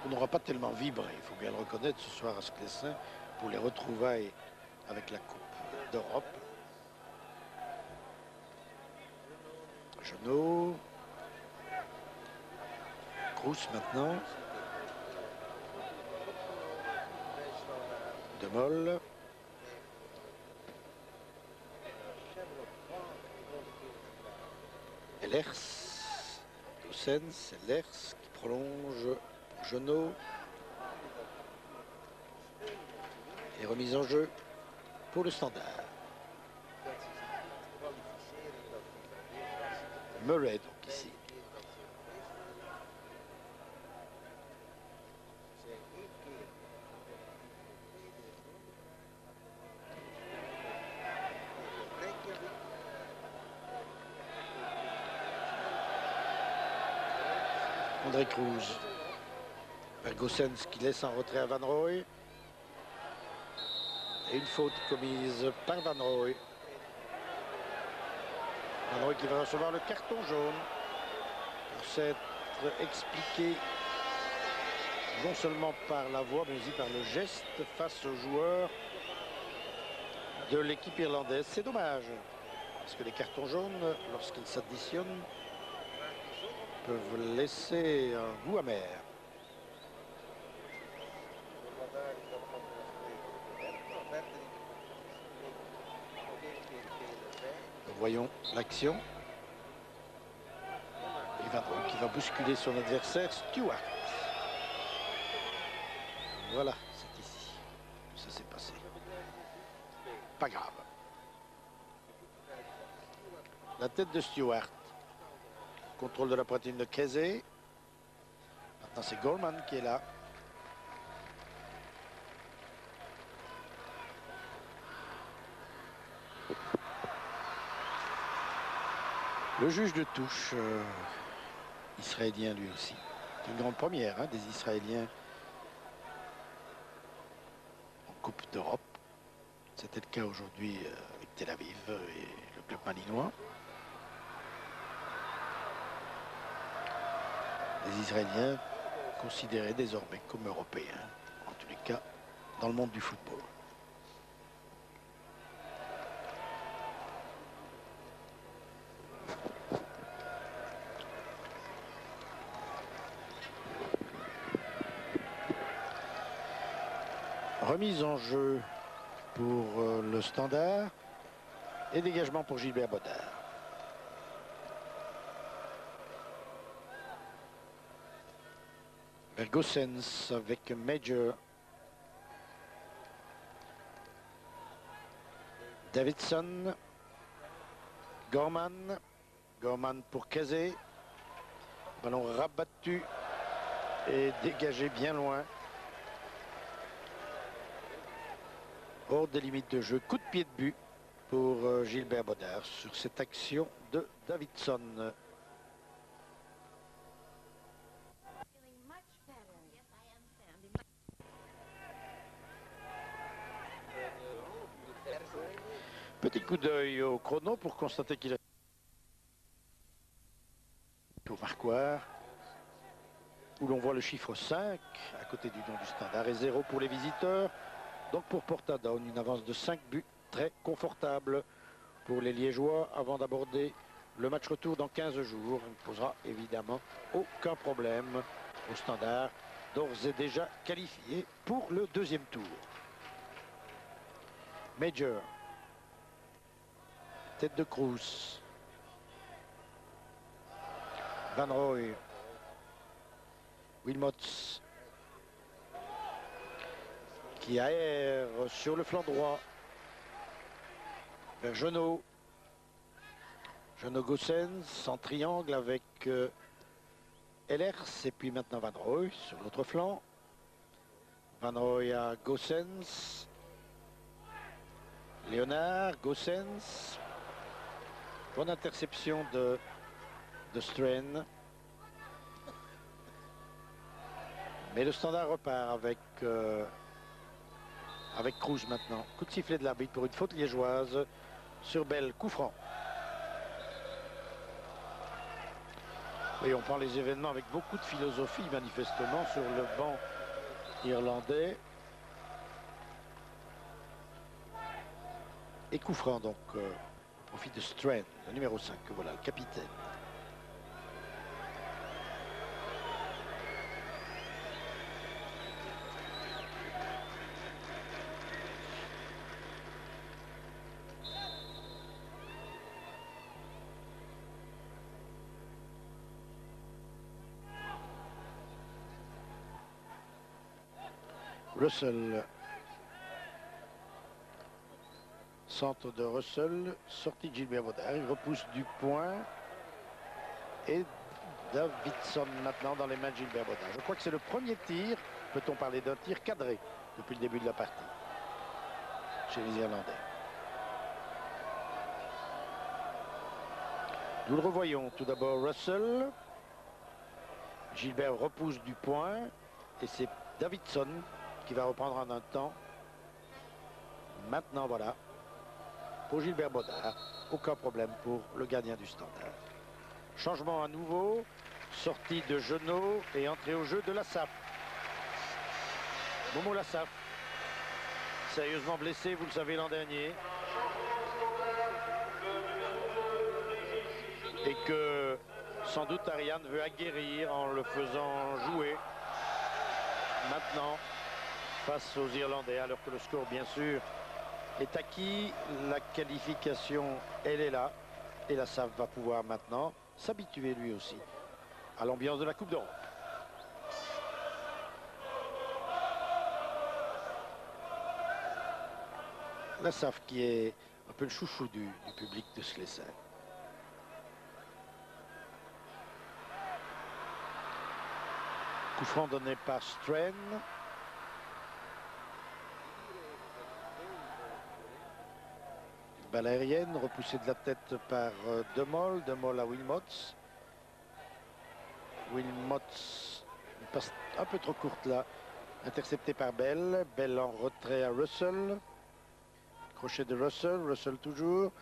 On n'aura pas tellement vibré, il faut bien le reconnaître, ce soir à Sclessin pour les retrouvailles avec la Coupe d'Europe. Jeannot. Kroos maintenant. De Mol. Lers. Goossens, Lers qui prolonge. Jeannot. Et remise en jeu pour le Standard. Murray donc ici. André Cruz. Vers Goossens qui laisse en retrait à Van Rooij. Et une faute commise par Van Rooij. Van Rooij qui va recevoir le carton jaune pour s'être expliqué non seulement par la voix mais aussi par le geste face aux joueurs de l'équipe irlandaise. C'est dommage parce que les cartons jaunes, lorsqu'ils s'additionnent, peuvent laisser un goût amer. Nous voyons l'action. Et Van Rooij qui va bousculer son adversaire Stewart. Voilà, c'est ici que ça s'est passé. Pas grave. La tête de Stewart. Contrôle de la poitrine de Kesey. Maintenant c'est Gorman qui est là. Le juge de touche israélien lui aussi. C'est une grande première hein, des Israéliens en Coupe d'Europe. C'était le cas aujourd'hui avec Tel Aviv et le club malinois. Les Israéliens considérés désormais comme européens, en tous les cas dans le monde du football. Remise en jeu pour le Standard et dégagement pour Gilbert Bodard. Vers Goossens avec Major. Davidson. Gorman. Gorman pour Kesey. Ballon rabattu et dégagé bien loin. Hors des limites de jeu. Coup de pied de but pour Gilbert Bodard sur cette action de Davidson. Petit coup d'œil au chrono pour constater qu'il a au marquoir où l'on voit le chiffre 5 à côté du nom du Standard et 0 pour les visiteurs. Donc pour Portadown, une avance de 5 buts très confortable pour les Liégeois avant d'aborder le match retour dans 15 jours. Il ne posera évidemment aucun problème au Standard, d'ores et déjà qualifié pour le deuxième tour. Major. Tête de Cruz. Van Rooij. Wilmots. Qui aère sur le flanc droit. Vers Jeannot. Jeannot Goossens en triangle avec Ehlers. Et puis maintenant Van Rooij sur l'autre flanc. Van Rooij à Goossens. Léonard, Goossens. Bonne interception de Strain. Mais le Standard repart avec Cruz maintenant. Coup de sifflet de l'arbitre pour une faute liégeoise sur Bell. Coup franc. Et on prend les événements avec beaucoup de philosophie manifestement sur le banc irlandais. Et coup franc donc au profit de Strain, le numéro 5, voilà, le capitaine. Russell. Centre de Russell, sortie de Gilbert Bodard, il repousse du point. Et Davidson maintenant dans les mains de Gilbert Bodard. Je crois que c'est le premier tir, peut-on parler d'un tir cadré depuis le début de la partie chez les Irlandais. Nous le revoyons tout d'abord Russell. Gilbert repousse du point et c'est Davidson qui va reprendre en un temps. Maintenant, voilà. Pour Gilbert Baudard, aucun problème pour le gardien du Standard. Changement à nouveau, sortie de Genot et entrée au jeu de Lassaf. Momo Lassaf, sérieusement blessé, vous le savez, l'an dernier. Et que sans doute Ariane veut aguerrir en le faisant jouer maintenant face aux Irlandais, alors que le score, bien sûr, est acquis. La qualification, elle est là. Et Lassaf va pouvoir maintenant s'habituer lui aussi à l'ambiance de la Coupe d'Europe. Lassaf qui est un peu le chouchou du public de Sclessin. Coup franc donné par Strain. Balle aérienne repoussée de la tête par Demol. Demol à Wilmots. Wilmots, une passe un peu trop courte là. Intercepté par Bell. Bell en retrait à Russell. Crochet de Russell. Russell toujours.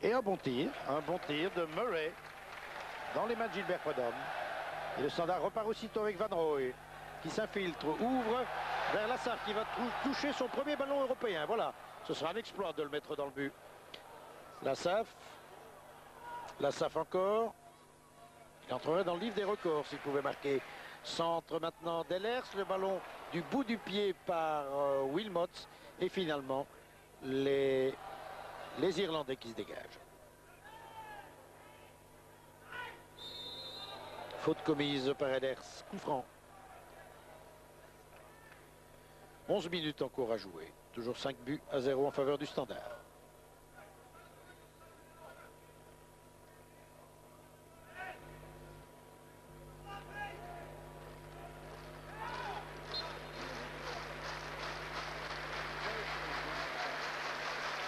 Et un bon tir de Murray dans les mains de Gilbert Prudhomme. Et le Standard repart aussitôt avec Van Rooij qui s'infiltre, ouvre vers Lassaf qui va toucher son premier ballon européen. Voilà, ce sera un exploit de le mettre dans le but. Lassaf encore. Il entrerait dans le livre des records s'il pouvait marquer. Centre maintenant d'Ellers, le ballon du bout du pied par Wilmots. Et finalement, les Irlandais qui se dégagent. Faute commise par Ellers, coup franc. 11 minutes encore à jouer. Toujours 5-0 en faveur du Standard.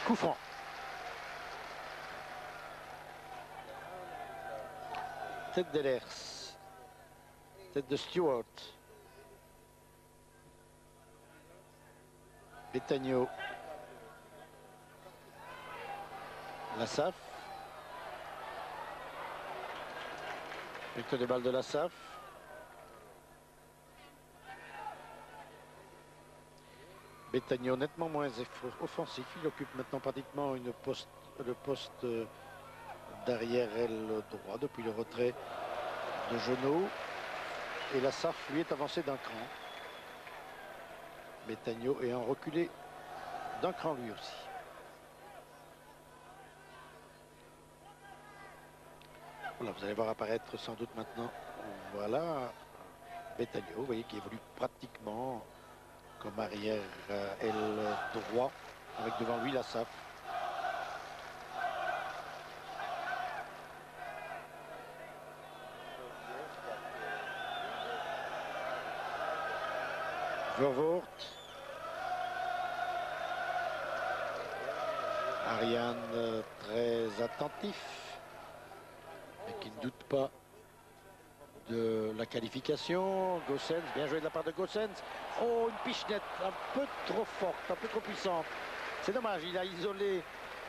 Coup franc. Tête d'Ellers. Tête de Stewart. Betagno. Lassaf. Vecteur de balle de Lassaf. Betagno nettement moins offensif. Il occupe maintenant pratiquement le poste d'arrière aile droit depuis le retrait de Genot. Et Lassaf lui est avancé d'un cran. Betagno ayant reculé d'un cran lui aussi. Voilà, vous allez voir apparaître sans doute maintenant. Voilà Betagno, vous voyez, qui évolue pratiquement comme arrière aile droit avec devant lui Lassaf. Vervoort. Ariane très attentif, mais qui ne doute pas de la qualification. Goossens, bien joué de la part de Goossens. Oh, une pichenette un peu trop forte, un peu trop puissante. C'est dommage, il a isolé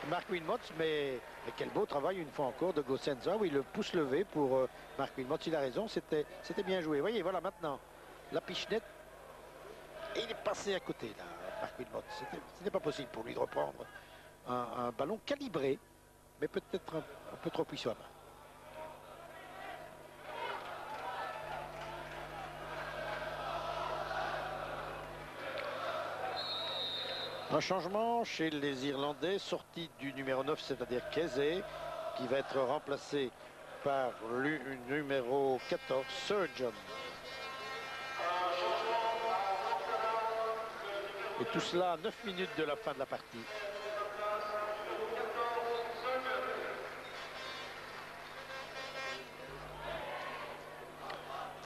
Marc Wilmots, mais quel beau travail une fois encore de Goossens. Ah oui, le pouce levé pour Marc Wilmots, il a raison, c'était bien joué. Vous voyez, voilà maintenant la pichenette. Et il est passé à côté, là, Marc Wilmots. Ce n'était pas possible pour lui de reprendre un ballon calibré, mais peut-être un peu trop puissant. Un changement chez les Irlandais, sortie du numéro 9, c'est-à-dire Kesey, qui va être remplacé par le numéro 14, Surgeon. Et tout cela à 9 minutes de la fin de la partie.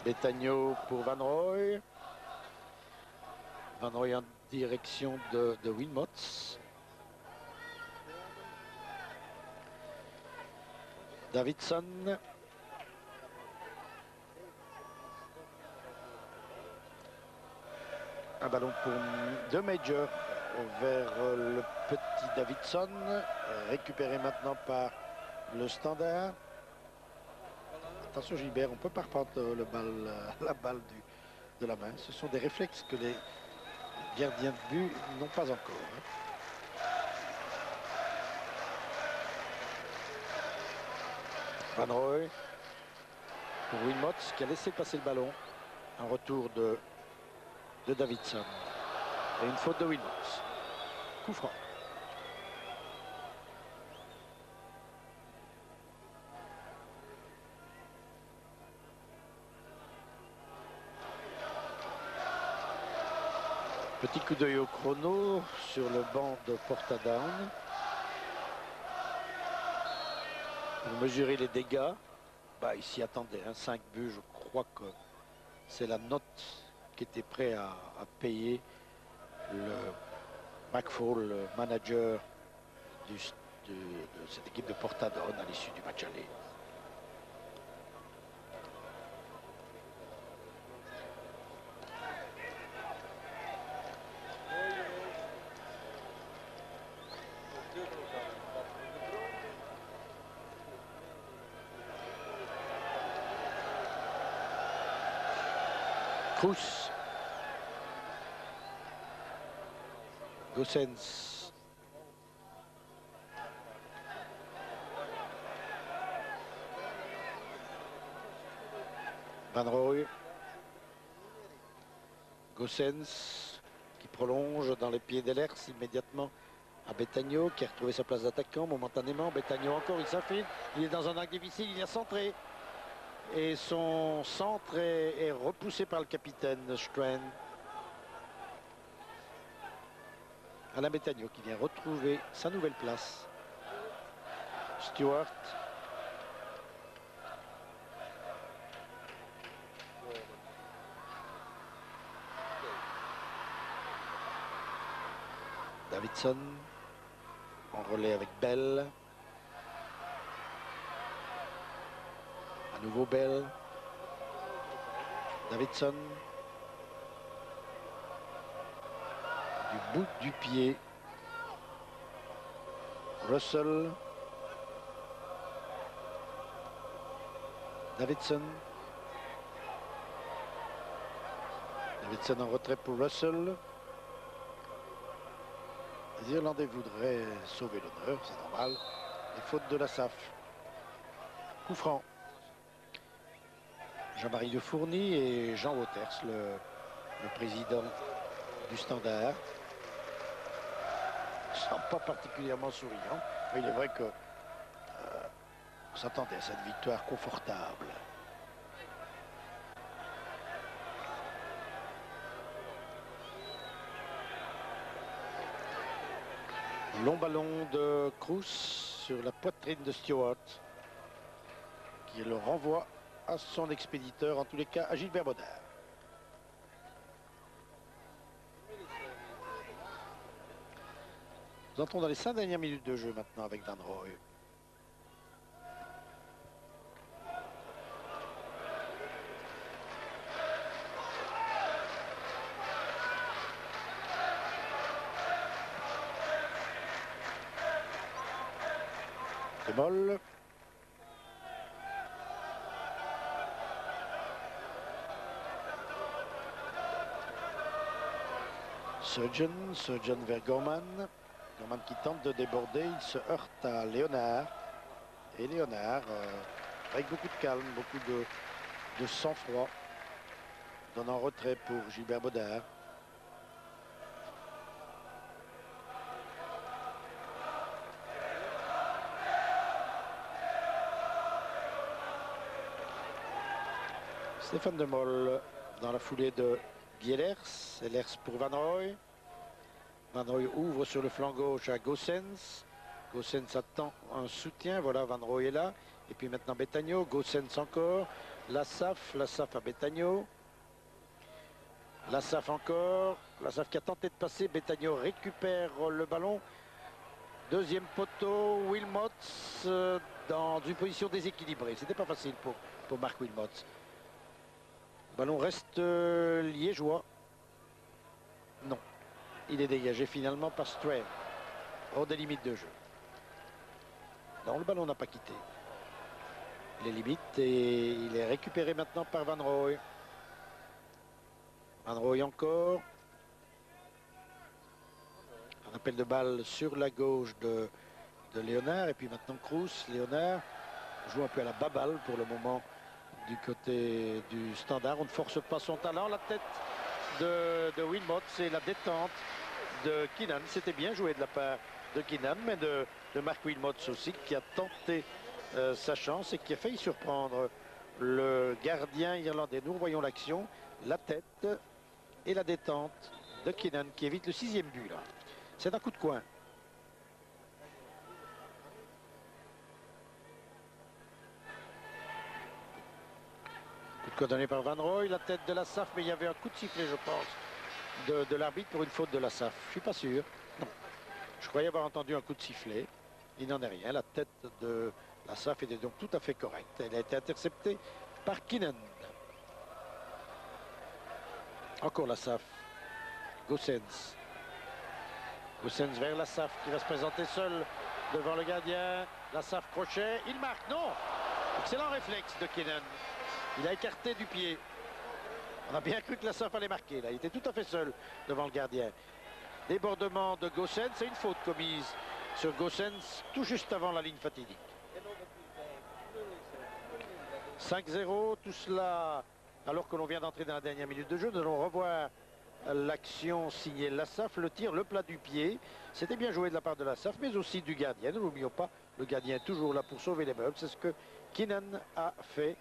Betagno pour Van Rooij. Van Rooij en direction de Wilmots. Davidson. Un ballon pour de Major vers le petit Davidson, récupéré maintenant par le Standard. Attention Gilbert, on peut pas reprendre la balle de la main. Ce sont des réflexes que les gardiens de but n'ont pas encore. Van Roy pour Wilmots qui a laissé passer le ballon. Un retour de Davidson. Et une faute de Wilmots. Coup franc. Petit coup d'œil au chrono sur le banc de Portadown. Pour mesurer les dégâts. Bah, il s'y attendait, 5 buts, je crois que c'est la note qui était prêt à payer le McFall, le manager de cette équipe de Portadown à l'issue du match aller. Cruz. Gossens. Van Roy. Gossens qui prolonge dans les pieds d'Ellers immédiatement à Betagno qui a retrouvé sa place d'attaquant momentanément. Betagno encore, il s'infile. Il est dans un acte difficile, il a centré. Et son centre est repoussé par le capitaine Strand. Alain Betagno qui vient retrouver sa nouvelle place. Stewart. Davidson en relais avec Bell. À nouveau Bell. Davidson. Du bout du pied. Russell. Davidson. Davidson en retrait pour Russell. Les Irlandais voudraient sauver l'honneur, c'est normal. Les fautes de la SAF. Coup franc. Jean-Marie de Fourny et Jean Wouters, le président du Standard. Ne sont pas particulièrement souriant. Mais il est vrai que on s'attendait à cette victoire confortable. Long ballon de Cruz sur la poitrine de Stewart qui le renvoie à son expéditeur, en tous les cas à Gilbert Baudard. Nous entrons dans les 5 dernières minutes de jeu maintenant avec Van Roy. Moll. Surgeon vers Gorman. Gorman qui tente de déborder, il se heurte à Léonard. Et Léonard, avec beaucoup de calme, beaucoup de sang-froid, donne en retrait pour Gilbert Baudard. Stéphane de Mol dans la foulée de Guy-Ellers. Ellers pour Van Roy. Van Roy ouvre sur le flanc gauche à Gossens. Gossens attend un soutien. Voilà, Van Roy est là. Et puis maintenant Betagno. Gossens encore. La SAF à Betagno. La SAF encore. La SAF qui a tenté de passer. Betagno récupère le ballon. Deuxième poteau. Wilmots dans une position déséquilibrée. C'était pas facile pour Marc Wilmots. Le ballon reste liégeois. Il est dégagé finalement par Strain, hors des limites de jeu. Non, le ballon n'a pas quitté les limites et il est récupéré maintenant par Van Rooij. Van Rooij encore. Un appel de balle sur la gauche de Léonard et puis maintenant Kroos. Léonard joue un peu à la baballe pour le moment du côté du Standard. On ne force pas son talent. La tête de Wilmot, c'est la détente de Keenan. C'était bien joué de la part de Keenan, mais de Mark Wilmot aussi, qui a tenté sa chance et qui a failli surprendre le gardien irlandais. Nous voyons l'action, la tête et la détente de Keenan qui évite le 6e but là. C'est un coup de coin. Coup de coin donné par Van Rooij, la tête de la SAF, mais il y avait un coup de sifflet, je pense, de l'arbitre pour une faute de la SAF. Je ne suis pas sûr. Non. Je croyais avoir entendu un coup de sifflet. Il n'en est rien. La tête de la SAF était donc tout à fait correcte. Elle a été interceptée par Keenan. Encore la SAF. Goossens. Goossens vers la SAF qui va se présenter seul devant le gardien. La SAF crochet. Il marque. Non. Excellent réflexe de Keenan. Il a écarté du pied. On a bien cru que la SAF allait marquer. Là, il était tout à fait seul devant le gardien. Débordement de Goossens. C'est une faute commise sur Goossens tout juste avant la ligne fatidique. 5-0, tout cela alors que l'on vient d'entrer dans la dernière minute de jeu. Nous allons revoir l'action signée la SAF, le tir, le plat du pied. C'était bien joué de la part de la SAF, mais aussi du gardien. Ne l'oublions pas, le gardien est toujours là pour sauver les meubles. C'est ce que Keenan a fait.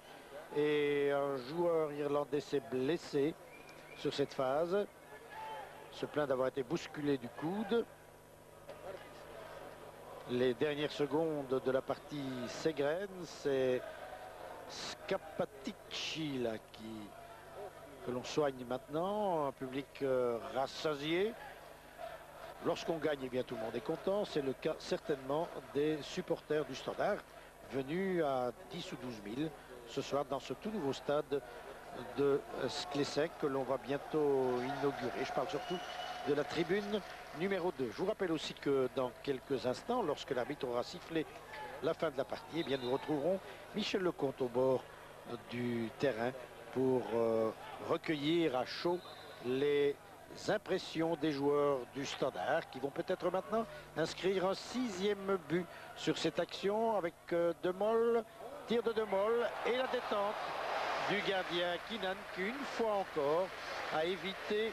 Et un joueur irlandais s'est blessé sur cette phase. Se plaint d'avoir été bousculé du coude. Les dernières secondes de la partie s'égrènent. C'est Scappaticci là, que l'on soigne maintenant. Un public rassasié. Lorsqu'on gagne, eh bien, tout le monde est content. C'est le cas certainement des supporters du Standard venus à 10 ou 12 000 ce soir dans ce tout nouveau stade de Sklesek que l'on va bientôt inaugurer. Je parle surtout de la tribune numéro 2. Je vous rappelle aussi que dans quelques instants, lorsque l'arbitre aura sifflé la fin de la partie, eh bien, nous retrouverons Michel Lecomte au bord du terrain pour recueillir à chaud les impressions des joueurs du Standard qui vont peut-être maintenant inscrire un 6e but sur cette action avec De Mol, tir de Mol et la détente du gardien Keenan qui une fois encore a évité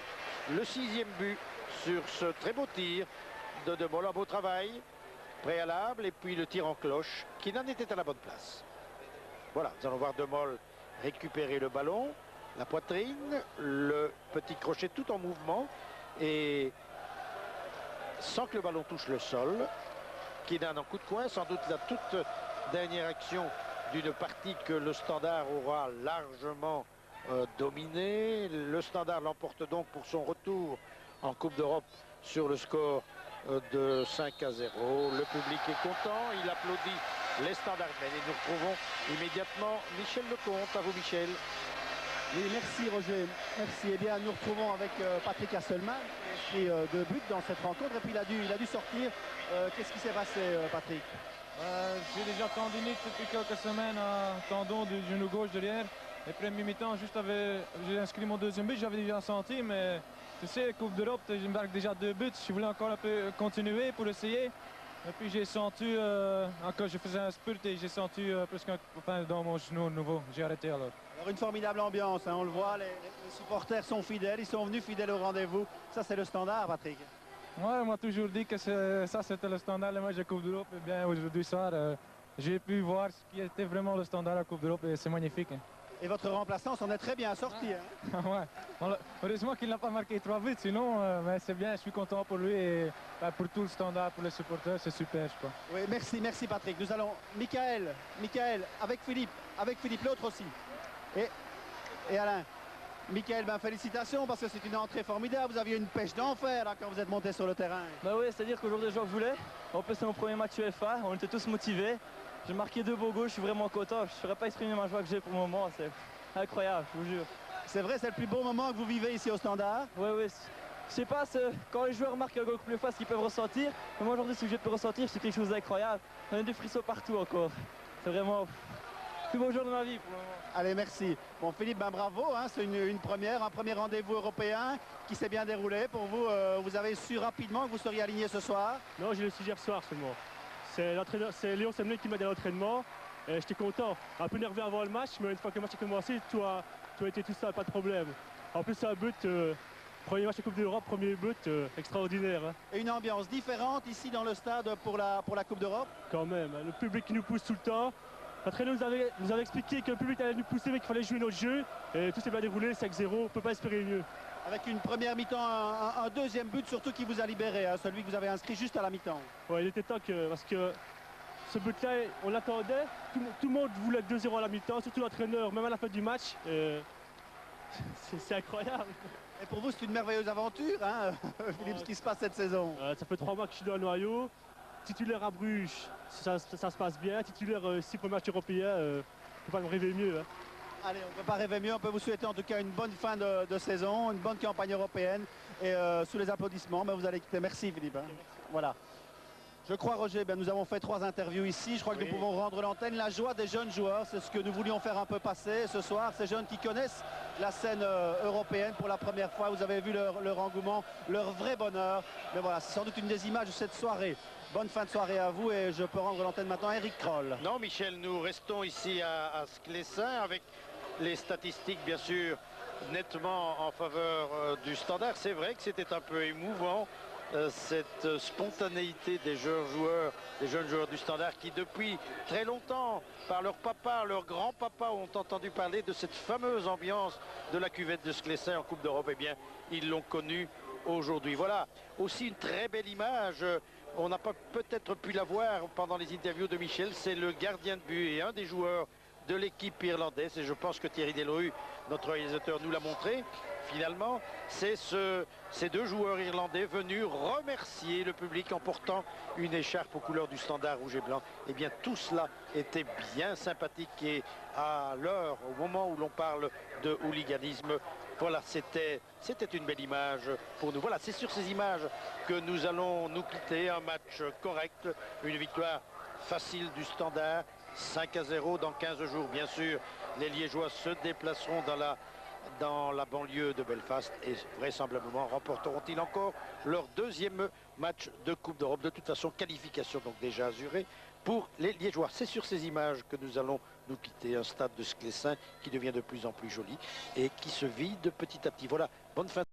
le 6e but sur ce très beau tir de Mol. Un beau travail préalable et puis le tir en cloche. Keenan était à la bonne place. Voilà, nous allons voir De Mol récupérer le ballon, la poitrine, le petit crochet tout en mouvement et sans que le ballon touche le sol. Keenan en coup de coin, sans doute la toute dernière action d'une partie que le Standard aura largement dominée. Le Standard l'emporte donc pour son retour en Coupe d'Europe sur le score de 5-0. Le public est content, il applaudit les Standardmen et nous retrouvons immédiatement Michel Lecomte. À vous, Michel. Oui, merci Roger. Merci. Eh bien, nous retrouvons avec Patrick Hasselmann qui a inscrit 2 buts dans cette rencontre et puis il a dû sortir. Qu'est-ce qui s'est passé, Patrick? J'ai déjà tendinite depuis quelques semaines un tendon du genou gauche derrière. Les premiers mi-temps, j'ai inscrit mon 2e but, j'avais déjà senti, mais tu sais, Coupe d'Europe, je marque déjà 2 buts. Je voulais encore un peu continuer pour essayer. Et puis j'ai senti, encore je faisais un spurt et j'ai senti presque dans mon genou nouveau. J'ai arrêté alors. Alors une formidable ambiance, hein, on le voit, les supporters sont fidèles, ils sont venus fidèles au rendez-vous. Ça c'est le Standard, Patrick. Ouais, on m'a toujours dit que ça c'était le Standard, le match de Coupe d'Europe. Et bien aujourd'hui soir, j'ai pu voir ce qui était vraiment le Standard à la Coupe d'Europe et c'est magnifique. Hein. Et votre remplaçant s'en est très bien sorti. Hein. Ouais. Heureusement qu'il n'a pas marqué 3 buts, sinon mais c'est bien, je suis content pour lui et pour tout le Standard, pour les supporters, c'est super je crois. Oui, merci Patrick. Nous allons, Michael avec Philippe l'autre aussi. Et Alain. Michael, félicitations parce que c'est une entrée formidable. Vous aviez une pêche d'enfer quand vous êtes monté sur le terrain. Bah oui, c'est-à-dire qu'aujourd'hui je voulais. En plus c'est mon premier match UEFA, on était tous motivés. J'ai marqué 2 beaux goals, je suis vraiment content. Je ne saurais pas exprimer ma joie que j'ai pour le moment, c'est incroyable, je vous jure. C'est vrai, c'est le plus beau moment que vous vivez ici au Standard? Oui, Je sais pas quand les joueurs marquent un goal plus fois ce qu'ils peuvent ressentir. Mais moi aujourd'hui, ce que j'ai pu ressentir, c'est quelque chose d'incroyable. On a des frissons partout encore. C'est vraiment le plus beau jour de ma vie pour le moment. Allez, merci. Bon, Philippe, ben bravo, hein, c'est un premier rendez-vous européen qui s'est bien déroulé. Pour vous, vous avez su rapidement que vous seriez aligné ce soir? Non, j'ai le su hier soir seulement. C'est Léon Semlin qui m'a dit à l'entraînement. J'étais content, un peu nerveux avant le match, mais une fois que le match a commencé, tout a été tout ça, pas de problème. En plus, c'est un but, premier match de Coupe d'Europe, premier but extraordinaire. Hein. Et une ambiance différente ici dans le stade pour la Coupe d'Europe? Quand même, le public qui nous pousse tout le temps. L'entraîneur nous avait expliqué que le public allait nous pousser, mais qu'il fallait jouer notre jeu. Et tout s'est bien déroulé, 5-0, on ne peut pas espérer mieux. Avec une première mi-temps, un deuxième but surtout qui vous a libéré, hein, celui que vous avez inscrit juste à la mi-temps. Ouais, il était temps parce que ce but-là, on l'attendait. Tout le monde voulait 2-0 à la mi-temps, surtout l'entraîneur, même à la fin du match. C'est incroyable. Et pour vous, c'est une merveilleuse aventure, hein, Philippe, ce qui se passe cette saison. Ça fait 3 mois que je suis dans le noyau. Titulaire à Bruges, ça se passe bien. Titulaire 6 premiers matchs européens, on ne peut pas me rêver mieux. Hein. Allez, on ne peut pas rêver mieux. On peut vous souhaiter en tout cas une bonne fin de saison, une bonne campagne européenne. Et sous les applaudissements, vous allez quitter. Merci Philippe. Hein. Voilà. Je crois, Roger, nous avons fait 3 interviews ici. Je crois que nous pouvons rendre l'antenne. La joie des jeunes joueurs, c'est ce que nous voulions faire un peu passer ce soir. Ces jeunes qui connaissent la scène européenne pour la première fois. Vous avez vu leur engouement, leur vrai bonheur. Mais voilà, c'est sans doute une des images de cette soirée. Bonne fin de soirée à vous et je peux rendre l'antenne maintenant à Eric Kroll. Non, Michel, nous restons ici à Sclessin avec les statistiques, bien sûr, nettement en faveur du Standard. C'est vrai que c'était un peu émouvant. Cette spontanéité des jeunes joueurs du Standard qui depuis très longtemps, par leur papa, leur grand-papa, ont entendu parler de cette fameuse ambiance de la cuvette de Sclessin en Coupe d'Europe. Eh bien, ils l'ont connue aujourd'hui. Voilà, aussi une très belle image. On n'a pas peut-être pu la voir pendant les interviews de Michel. C'est le gardien de but et un des joueurs de l'équipe irlandaise. Et je pense que Thierry Delru, notre réalisateur, nous l'a montré. Finalement, c'est ces 2 joueurs irlandais venus remercier le public en portant une écharpe aux couleurs du Standard rouge et blanc. Eh bien, tout cela était bien sympathique et à l'heure, au moment où l'on parle de hooliganisme, voilà, c'était une belle image pour nous. Voilà, c'est sur ces images que nous allons nous quitter. Un match correct, une victoire facile du Standard, 5-0 dans 15 jours. Bien sûr, les Liégeois se déplaceront dans la banlieue de Belfast et vraisemblablement remporteront-ils encore leur 2e match de Coupe d'Europe. De toute façon, qualification donc déjà assurée pour les Liégeois. C'est sur ces images que nous allons nous quitter. Un stade de Sclessin qui devient de plus en plus joli et qui se vide petit à petit. Voilà, bonne fin.